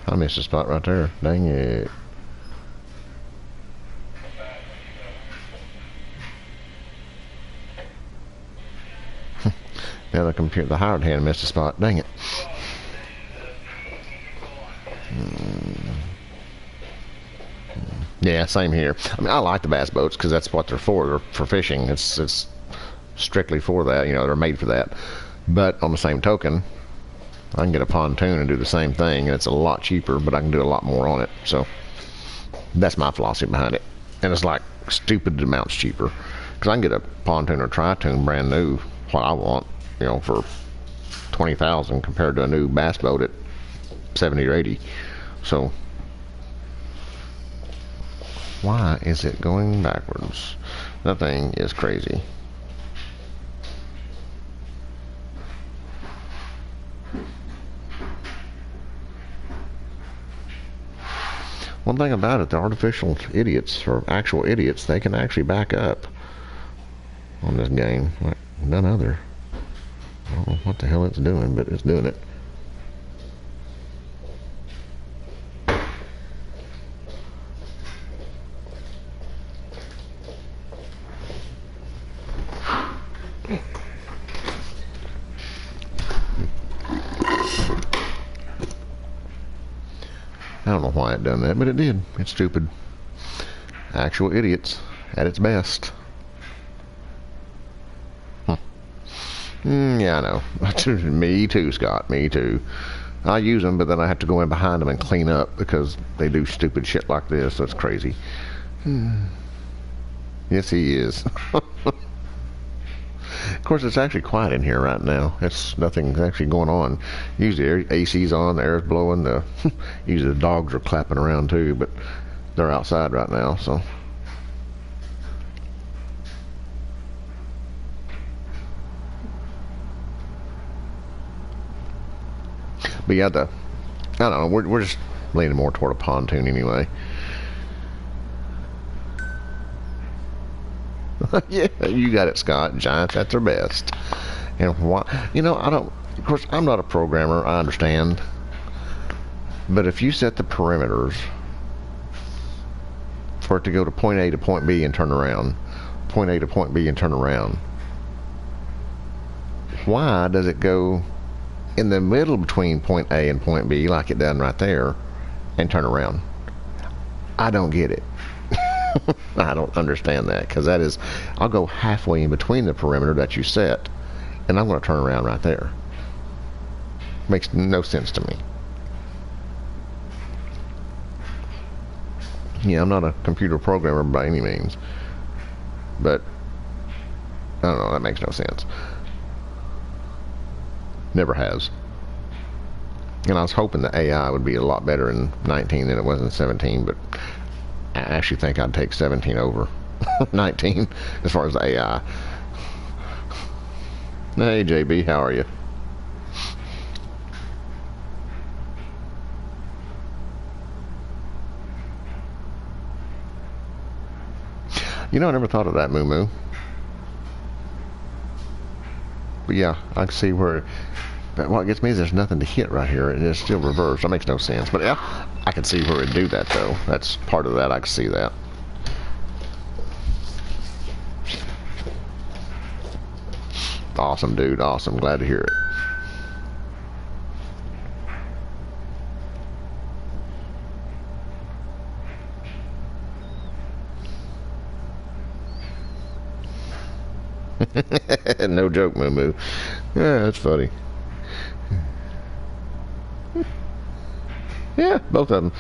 I missed a spot right there. Dang it. Now the hired hand missed a spot. Dang it. Yeah, same here. I mean, I like the bass boats because that's what they're for. They're for fishing. It's strictly for that. You know, they're made for that. But on the same token, I can get a pontoon and do the same thing, and it's a lot cheaper, but I can do a lot more on it. So that's my philosophy behind it. And it's like stupid amounts cheaper because I can get a pontoon or tri-toon brand new, what I want, you know, for $20,000 compared to a new bass boat at 70 or 80. So why is it going backwards? That thing is crazy. One thing about it, the artificial idiots, or actual idiots, they can actually back up on this game like none other. I don't know what the hell it's doing, but it's doing it. I don't know why it done that, but it did. It's stupid. Actual idiots at its best. Yeah, I know. Me too, Scott. Me too. I use them, but then I have to go in behind them and clean up because they do stupid shit like this. That's crazy. Yes, he is. Of course, it's actually quiet in here right now. Nothing's actually going on. Usually, AC's on, the air's blowing. Usually, the dogs are clapping around too, but they're outside right now, so. But yeah, I don't know. We're just leaning more toward a pontoon anyway. Yeah, you got it, Scott. Giants at their best. And why? You know, I don't. Of course, I'm not a programmer. I understand. But if you set the perimeters for it to go to point A to point B and turn around, point A to point B and turn around, why does it go in the middle between point A and point B like it done right there and turn around? I don't get it. I don't understand that, because that is, I'll go halfway in between the perimeter that you set and I'm going to turn around right there. Makes no sense to me. Yeah, I'm not a computer programmer by any means, but I don't know, that makes no sense. Never has. And I was hoping the AI would be a lot better in 19 than it was in 17, but I actually think I'd take 17 over 19 as far as the AI. Hey JB, how are you? You know, I never thought of that, Moo Moo. But yeah, I can see where. But what gets me is there's nothing to hit right here. It is still reversed. That makes no sense. But yeah, I can see where it'd do that though. That's part of that. I can see that. Awesome, dude. Awesome. Glad to hear it. No joke, Moo Moo. Yeah, that's funny. Yeah, both of them.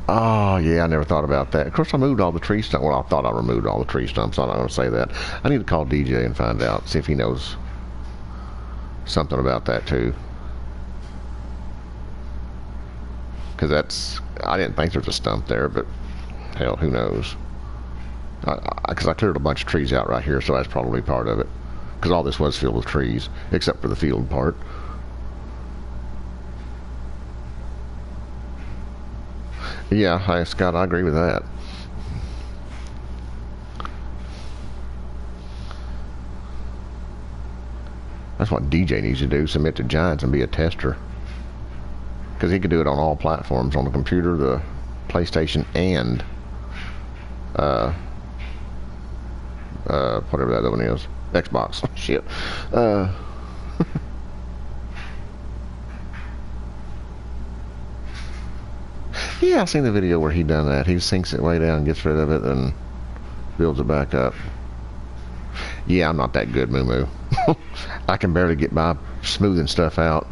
Oh, yeah, I never thought about that. Of course, I moved all the tree stumps. Well, I thought I removed all the tree stumps. I'm not going to say that. I need to call DJ and find out, see if he knows something about that, too. Because I didn't think there was a stump there, but hell, who knows? Because I cleared a bunch of trees out right here, so that's probably part of it. Because all this was filled with trees, except for the field part. Yeah, Scott, I agree with that. That's what DJ needs to do, submit to Giants and be a tester. Because he could do it on all platforms, on the computer, the PlayStation, and whatever that other one is. Xbox. Shit. Yeah, I've seen the video where he done that. He sinks it way down, gets rid of it, and builds it back up. Yeah, I'm not that good, Moo Moo. I can barely get by smoothing stuff out.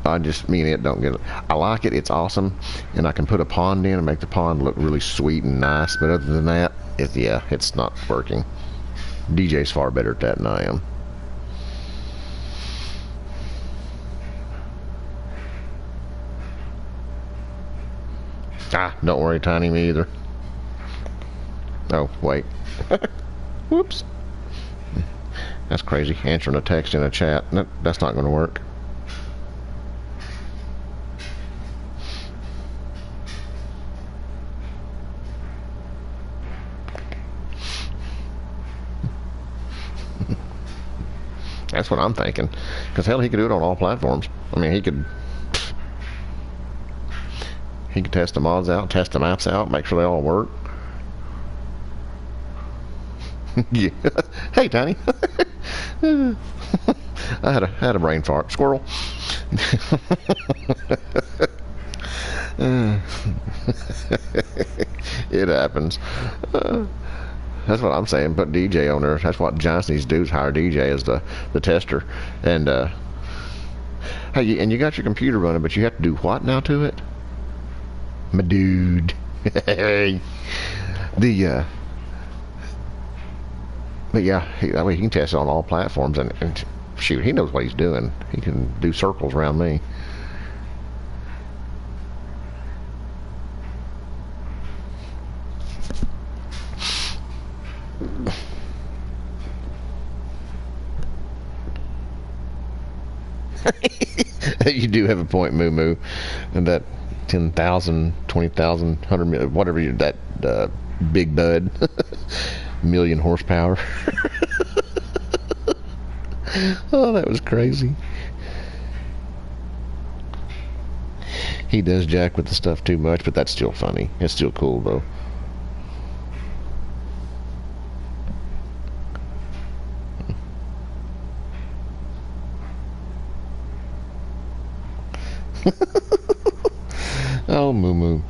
Me and it don't get it. I like it, it's awesome, and I can put a pond in and make the pond look really sweet and nice, but other than that, it's not working. DJ's far better at that than I am. Don't worry, Tiny, me either. Oh, wait. Whoops. That's crazy. Answering a text in a chat. That's not going to work. That's what I'm thinking. Because hell, he could do it on all platforms. I mean, he could test the mods out, test the maps out, make sure they all work. Yeah. Hey, Tiny. I had a brain fart. Squirrel. It happens. That's what I'm saying. Put DJ on there. That's what Giants needs to do, is hire DJ as the tester. And hey, and you got your computer running, but you have to do what now to it? My dude. Hey. But yeah, that way he can test it on all platforms, and shoot, he knows what he's doing. He can do circles around me. You do have a point, Moo Moo, and that 10,000, 20,000, 100 million, whatever that big bud, million horsepower. Oh, that was crazy. He does jack with the stuff too much, but that's still funny. It's still cool though. Oh, Moo Moo.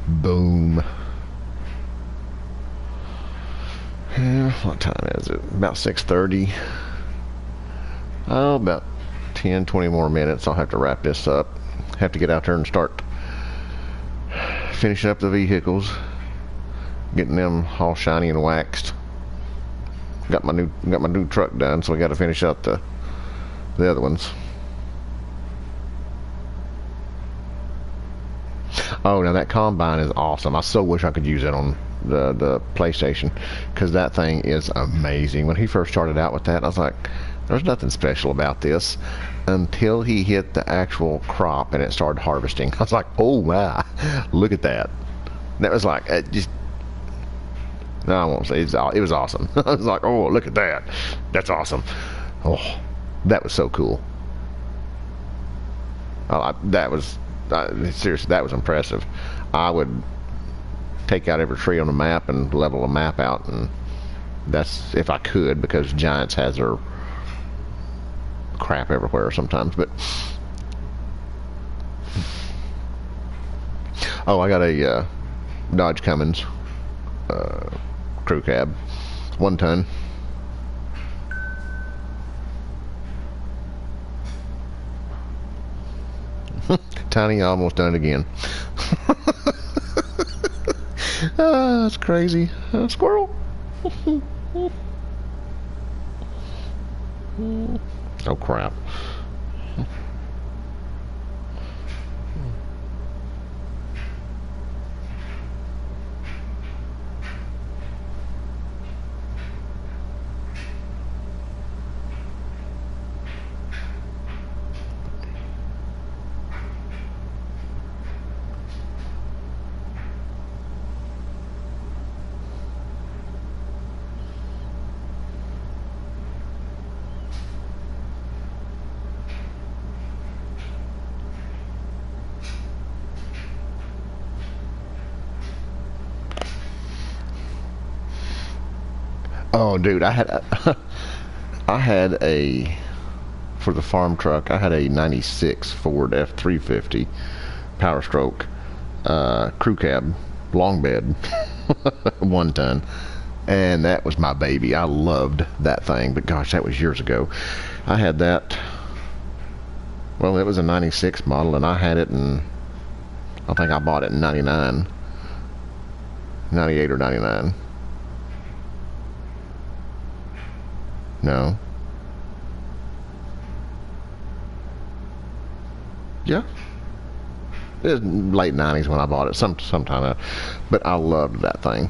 Boom. What time is it? About 6:30. Oh, about 10, 20 more minutes. I'll have to wrap this up. Have to get out there and start finishing up the vehicles, getting them all shiny and waxed. Got my new truck done, so we got to finish up the other ones. Oh, now that combine is awesome. I so wish I could use it on the PlayStation, because that thing is amazing. When he first started out with that, I was like, there's nothing special about this, until he hit the actual crop and it started harvesting. I was like, oh my, look at that. That was like, no, I won't say it was awesome. I was like, oh, look at that. That's awesome. Oh, that was so cool. Seriously, that was impressive. I would take out every tree on the map and level a map out, and that's if I could, because Giants has their crap everywhere sometimes. But oh, I got a Dodge Cummins crew cab, 1 ton. Tiny, almost done it again. That's crazy. Squirrel. Oh crap. Oh, dude, I had a for the farm truck. I had a '96 Ford F350 Power Stroke crew cab long bed, 1 ton, and that was my baby. I loved that thing, but gosh, that was years ago. I had that. Well, it was a '96 model, and I had it in. I think I bought it in '99, '98 or '99. No. Yeah. It was late '90s when I bought it, sometime. But I loved that thing.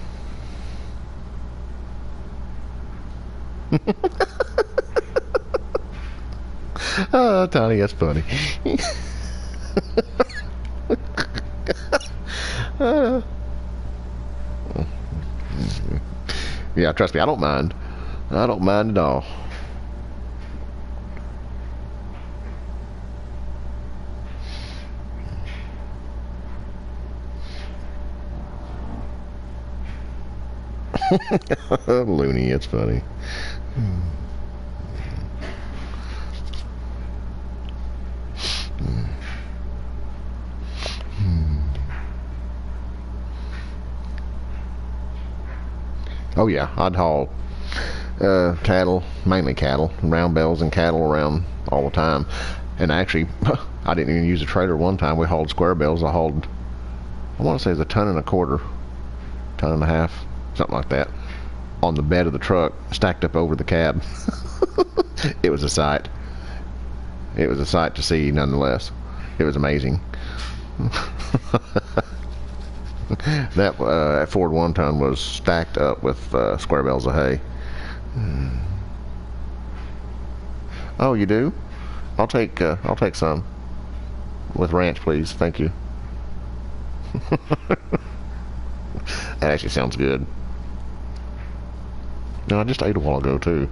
Oh, Tony, that's funny. Yeah, trust me, I don't mind. I don't mind at all. Loony, it's funny. Oh yeah, I'd haul cattle, mainly cattle, round bells and cattle around all the time. And actually, I didn't even use a trailer one time. We hauled square bells. I hauled, I want to say it was 1.25 tons, 1.5 tons, something like that, on the bed of the truck, stacked up over the cab. It was a sight. It was a sight to see, nonetheless. It was amazing. That Ford 1 ton was stacked up with square bales of hay. Oh, you do? I'll take some with ranch, please. Thank you. That actually sounds good. No, I just ate a while ago too.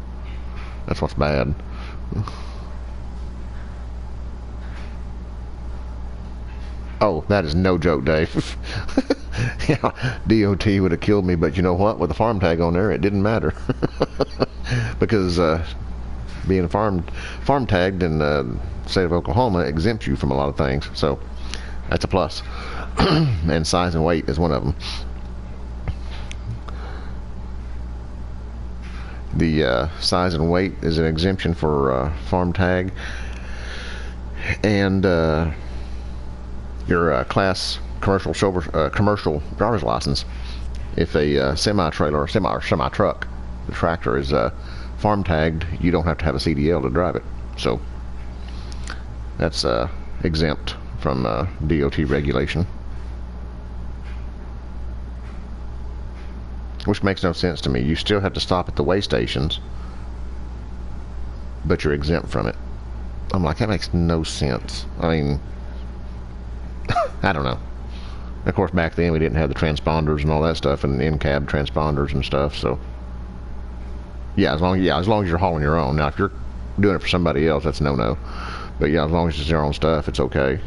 That's what's bad. Oh, that is no joke, Dave. Yeah, DOT would have killed me, but you know what? With the farm tag on there, it didn't matter. Because being farm tagged in the state of Oklahoma exempts you from a lot of things, so that's a plus. And size and weight is one of them. The size and weight is an exemption for farm tag, and your class commercial driver's license. If a semi-trailer or semi-truck, the tractor is farm tagged, you don't have to have a CDL to drive it. So that's exempt from DOT regulation, which makes no sense to me. You still have to stop at the weigh stations, but you're exempt from it. I'm like, that makes no sense. I mean, I don't know. Of course, back then we didn't have the transponders and all that stuff, and in-cab transponders and stuff. So, yeah, as long as you're hauling your own. Now, if you're doing it for somebody else, that's no-no. But yeah, as long as it's your own stuff, it's okay.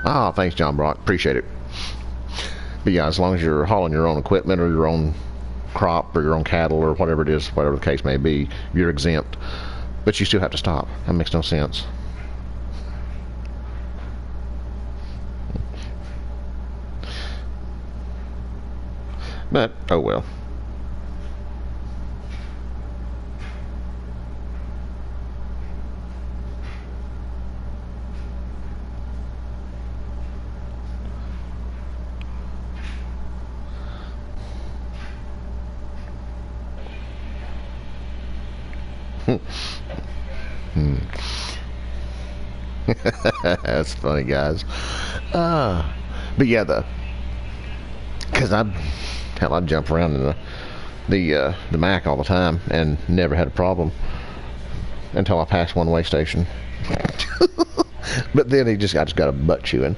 Ah, thanks, John Brock. Appreciate it. But yeah, as long as you're hauling your own equipment or your own crop or your own cattle or whatever it is, whatever the case may be, you're exempt. But you still have to stop. That makes no sense. But, oh well. That's funny, guys. But yeah, because I'd jump around in the Mac all the time and never had a problem until I passed one way station. But then I just got a butt chewing,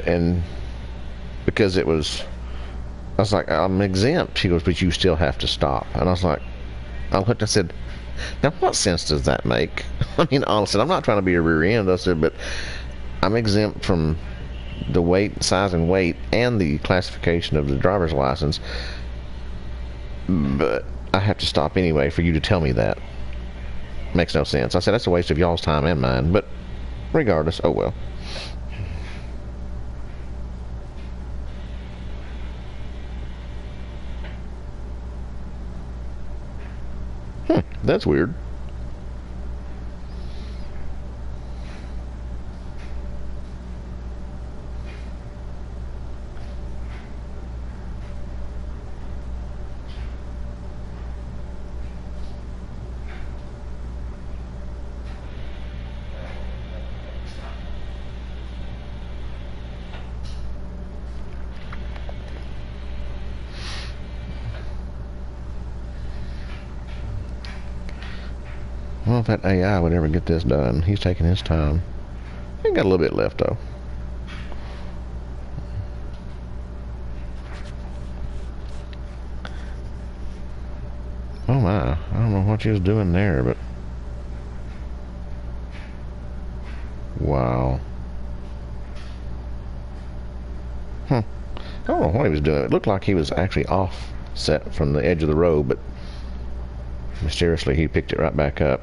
and because I was like, I'm exempt. He goes, but you still have to stop. And I was like, I looked, I said, now what sense does that make? I mean, honestly, I'm not trying to be a rear end. I said, but I'm exempt from the weight, size and weight, and the classification of the driver's license. But I have to stop anyway for you to tell me that. Makes no sense. I said that's a waste of y'all's time and mine, but regardless, oh well. That's weird. Well, if that AI would ever get this done, he's taking his time. He got a little bit left, though. Oh my, I don't know what she was doing there, but... Wow. I don't know what he was doing. It looked like he was actually offset from the edge of the road, but mysteriously he picked it right back up.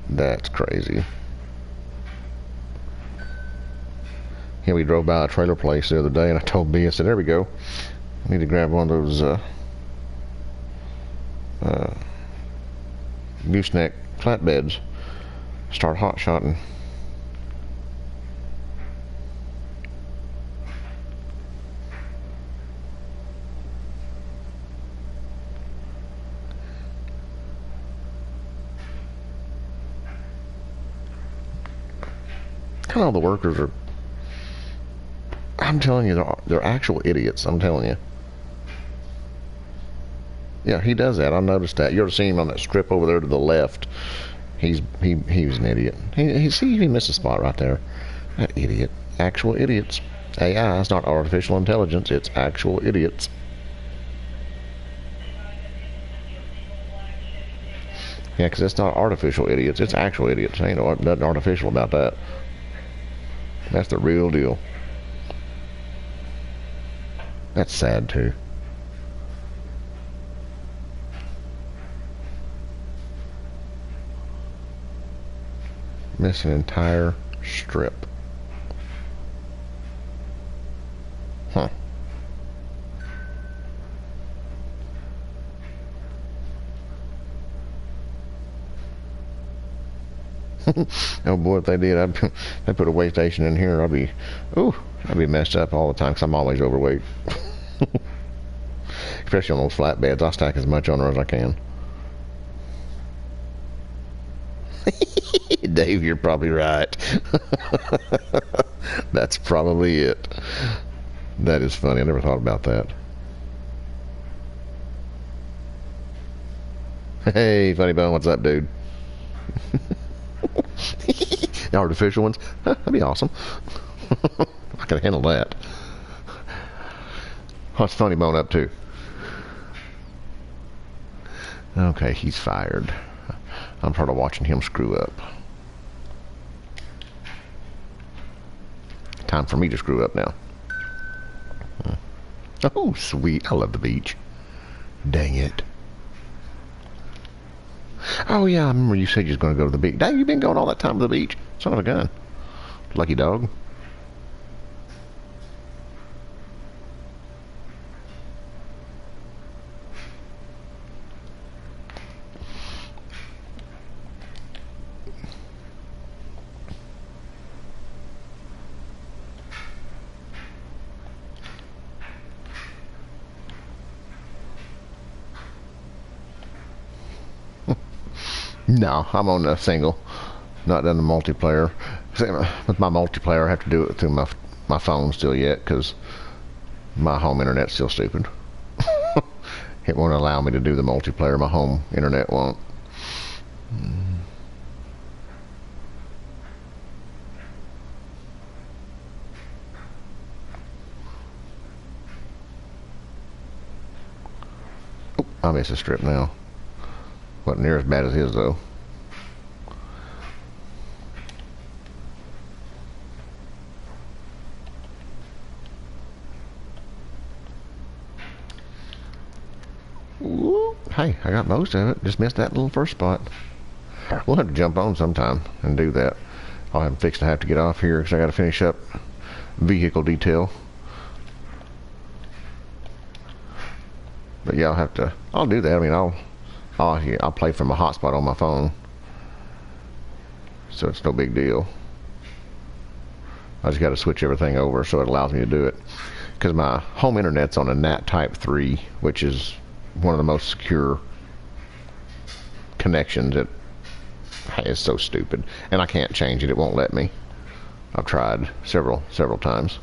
That's crazy. Yeah, we drove by a trailer place the other day, and I told B, I said, there we go. I need to grab one of those gooseneck flatbeds. Start hot shotting. Kind of all the workers are... I'm telling you, they're actual idiots. I'm telling you. Yeah, he does that. I noticed that. You ever seen him on that strip over there to the left? He was an idiot. He missed a spot right there. That idiot. Actual idiots. AI is not artificial intelligence. It's actual idiots. Yeah, because it's not artificial idiots. It's actual idiots. Ain't nothing artificial about that. That's the real deal. That's sad, too. Miss an entire strip. Huh. Oh boy, if they did, they put a weigh station in here, I'd be messed up all the time because I'm always overweight. Especially on those flatbeds, I stack as much on there as I can. Dave, you're probably right. That's probably it. That is funny. I never thought about that. Hey, Funny Bone, what's up, dude? The artificial ones? Huh, that'd be awesome. I can handle that. What's Funny Bone up to? Okay, he's fired. I'm tired of watching him screw up. Time for me to screw up now. Oh, sweet. I love the beach. Dang it. Oh, yeah, I remember you said you was going to go to the beach. Dang, you been going all that time to the beach? Son of a gun. Lucky dog. No, I'm on a single. Not done the multiplayer. With my multiplayer, I have to do it through my phone still yet because my home internet's still stupid. It won't allow me to do the multiplayer. My home internet won't. I miss a strip now. Wasn't near as bad as his though. Ooh, hey, I got most of it. Just missed that little first spot. We'll have to jump on sometime and do that. I'm fixing to have to get off here because I got to finish up vehicle detail. But yeah, I'll do that. I mean, I'll play from a hotspot on my phone, so it's no big deal. I just got to switch everything over so it allows me to do it, because my home internet's on a NAT Type 3, which is one of the most secure connections. It's so stupid, and I can't change it. It won't let me. I've tried several times.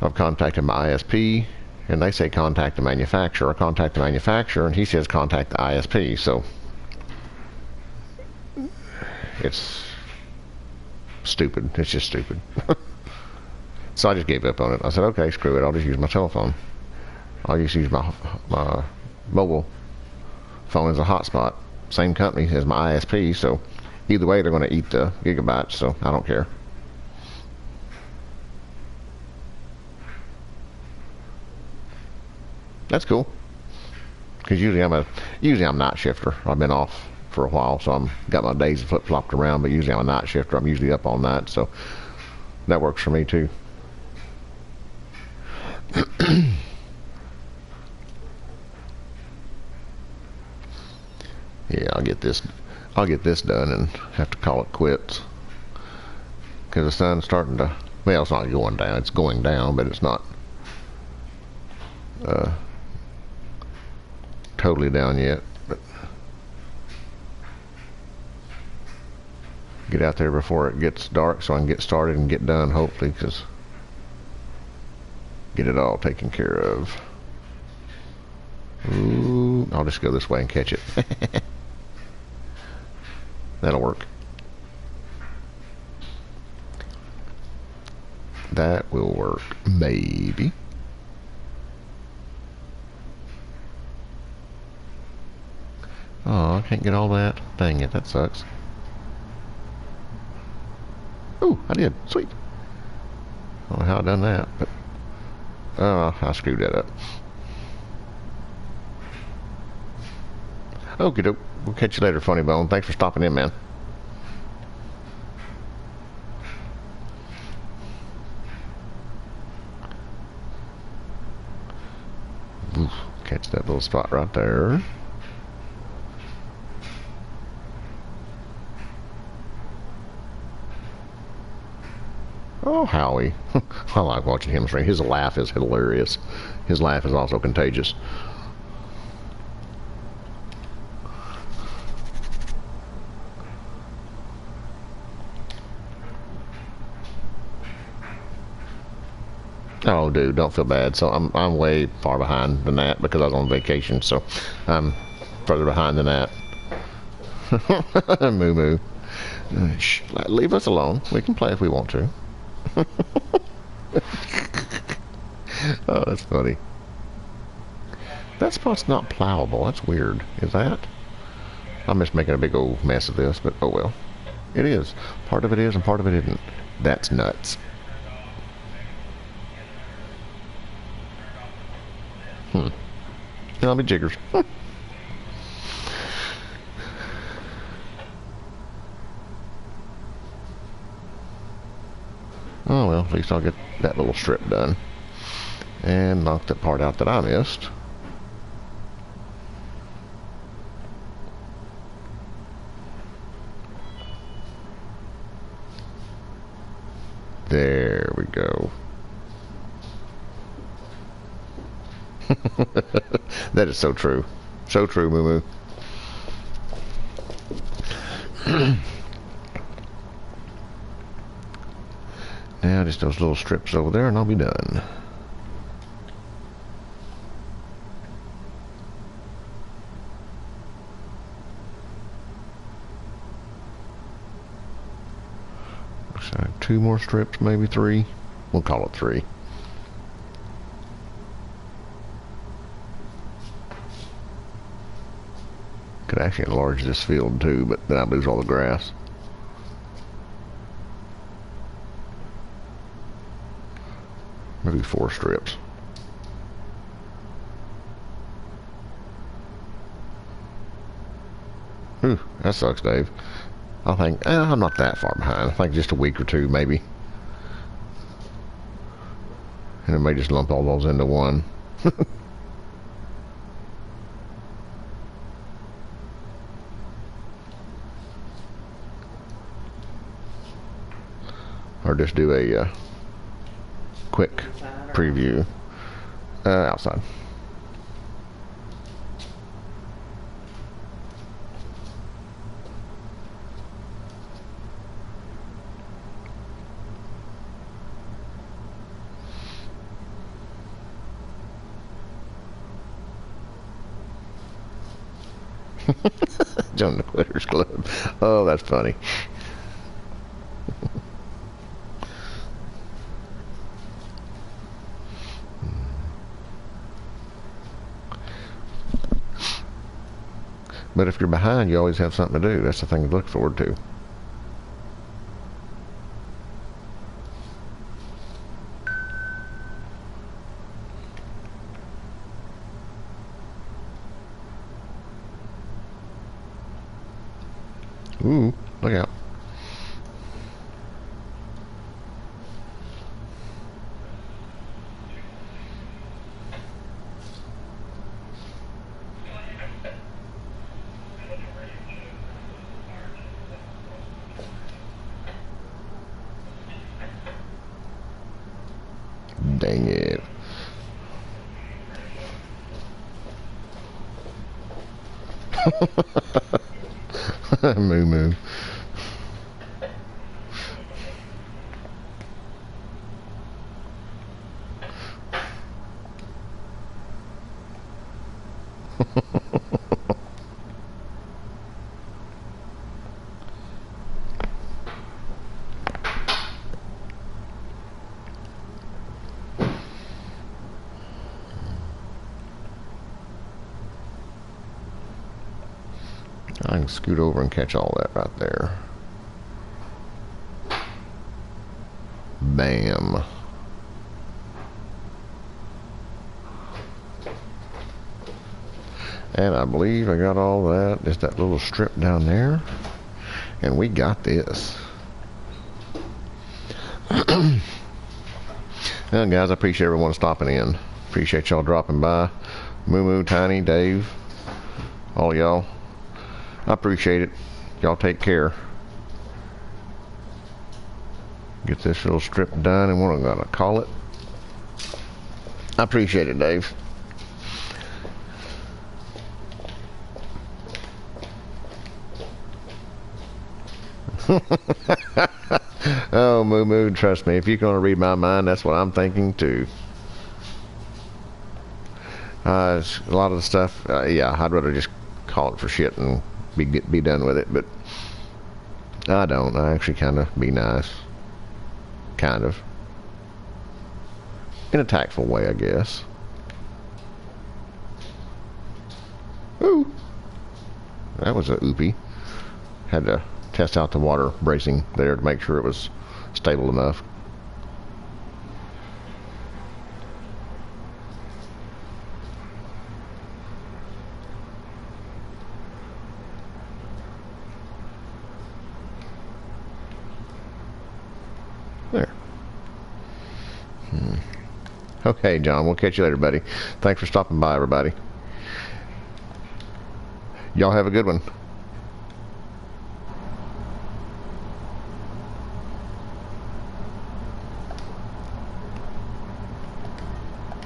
I've contacted my ISP, and they say contact the manufacturer. I contact the manufacturer, and he says contact the ISP. So it's stupid. It's just stupid. So I just gave up on it. I said, okay, screw it. I'll just use my telephone. I'll just use my mobile phone as a hotspot. Same company as my ISP, so either way they're going to eat the gigabytes, so I don't care. That's cool, because usually I'm night shifter. I've been off for a while, so I'm got my days flip-flopped around, but usually I'm a night shifter. I'm usually up all night, so that works for me too. Yeah, I'll get this done and have to call it quits, because the sun's starting to, well, it's not going down. It's going down, but it's not totally down yet. But get out there before it gets dark so I can get started and get done, hopefully, because get it all taken care of. Ooh, I'll just go this way and catch it. That'll work. That will work, maybe. Oh, I can't get all that. Dang it, that sucks. Ooh, I did. Sweet. I don't know how I done that, but I screwed that up. Okie doke. We'll catch you later, Funny Bone. Thanks for stopping in, man. Oof, catch that little spot right there. Oh, Howie. I like watching him swing. His laugh is hilarious. His laugh is also contagious. Oh, dude, don't feel bad. So I'm way far behind than that because I was on vacation. So I'm further behind than that. Moo moo. Shh, leave us alone. We can play if we want to. Oh, that's funny. That spot's not plowable. That's weird. Is that? I'm just making a big old mess of this, but oh well. It is. Part of it is and part of it isn't. That's nuts. I'll be jiggers. Oh well, at least I'll get that little strip done and knock the part out that I missed. There we go. That is so true. So true, Moo Moo. Now just those little strips over there and I'll be done. Looks like 2 more strips, maybe 3. We'll call it 3. Could actually enlarge this field too, but then I'd lose all the grass. Maybe 4 strips. Ooh, that sucks, Dave. I think I'm not that far behind. I think just a week or 2 maybe. And it may just lump all those into one. Or just do a quick preview. Outside. Join the Quitters Club. Oh, that's funny. But if you're behind, you always have something to do. That's the thing to look forward to. Ooh, look out. Dang it. Moo moo. I can scoot over and catch all that right there. Bam. And I believe I got all that. Just that little strip down there. And we got this. Well, guys, I appreciate everyone stopping in. Appreciate y'all dropping by. Moo Moo, Tiny, Dave, all y'all. I appreciate it. Y'all take care. Get this little strip done, and what I'm gonna call it. I appreciate it, Dave. Oh, Moo Moo, trust me, if you're gonna read my mind, that's what I'm thinking too. A lot of the stuff, yeah, I'd rather just call it for shit and be done with it, but I don't. I actually kind of be nice. Kind of. In a tactful way, I guess. Ooh. That was a oopie. Had to test out the water bracing there to make sure it was stable enough. There. Okay, John, we'll catch you later, buddy. Thanks for stopping by, everybody. Y'all have a good one.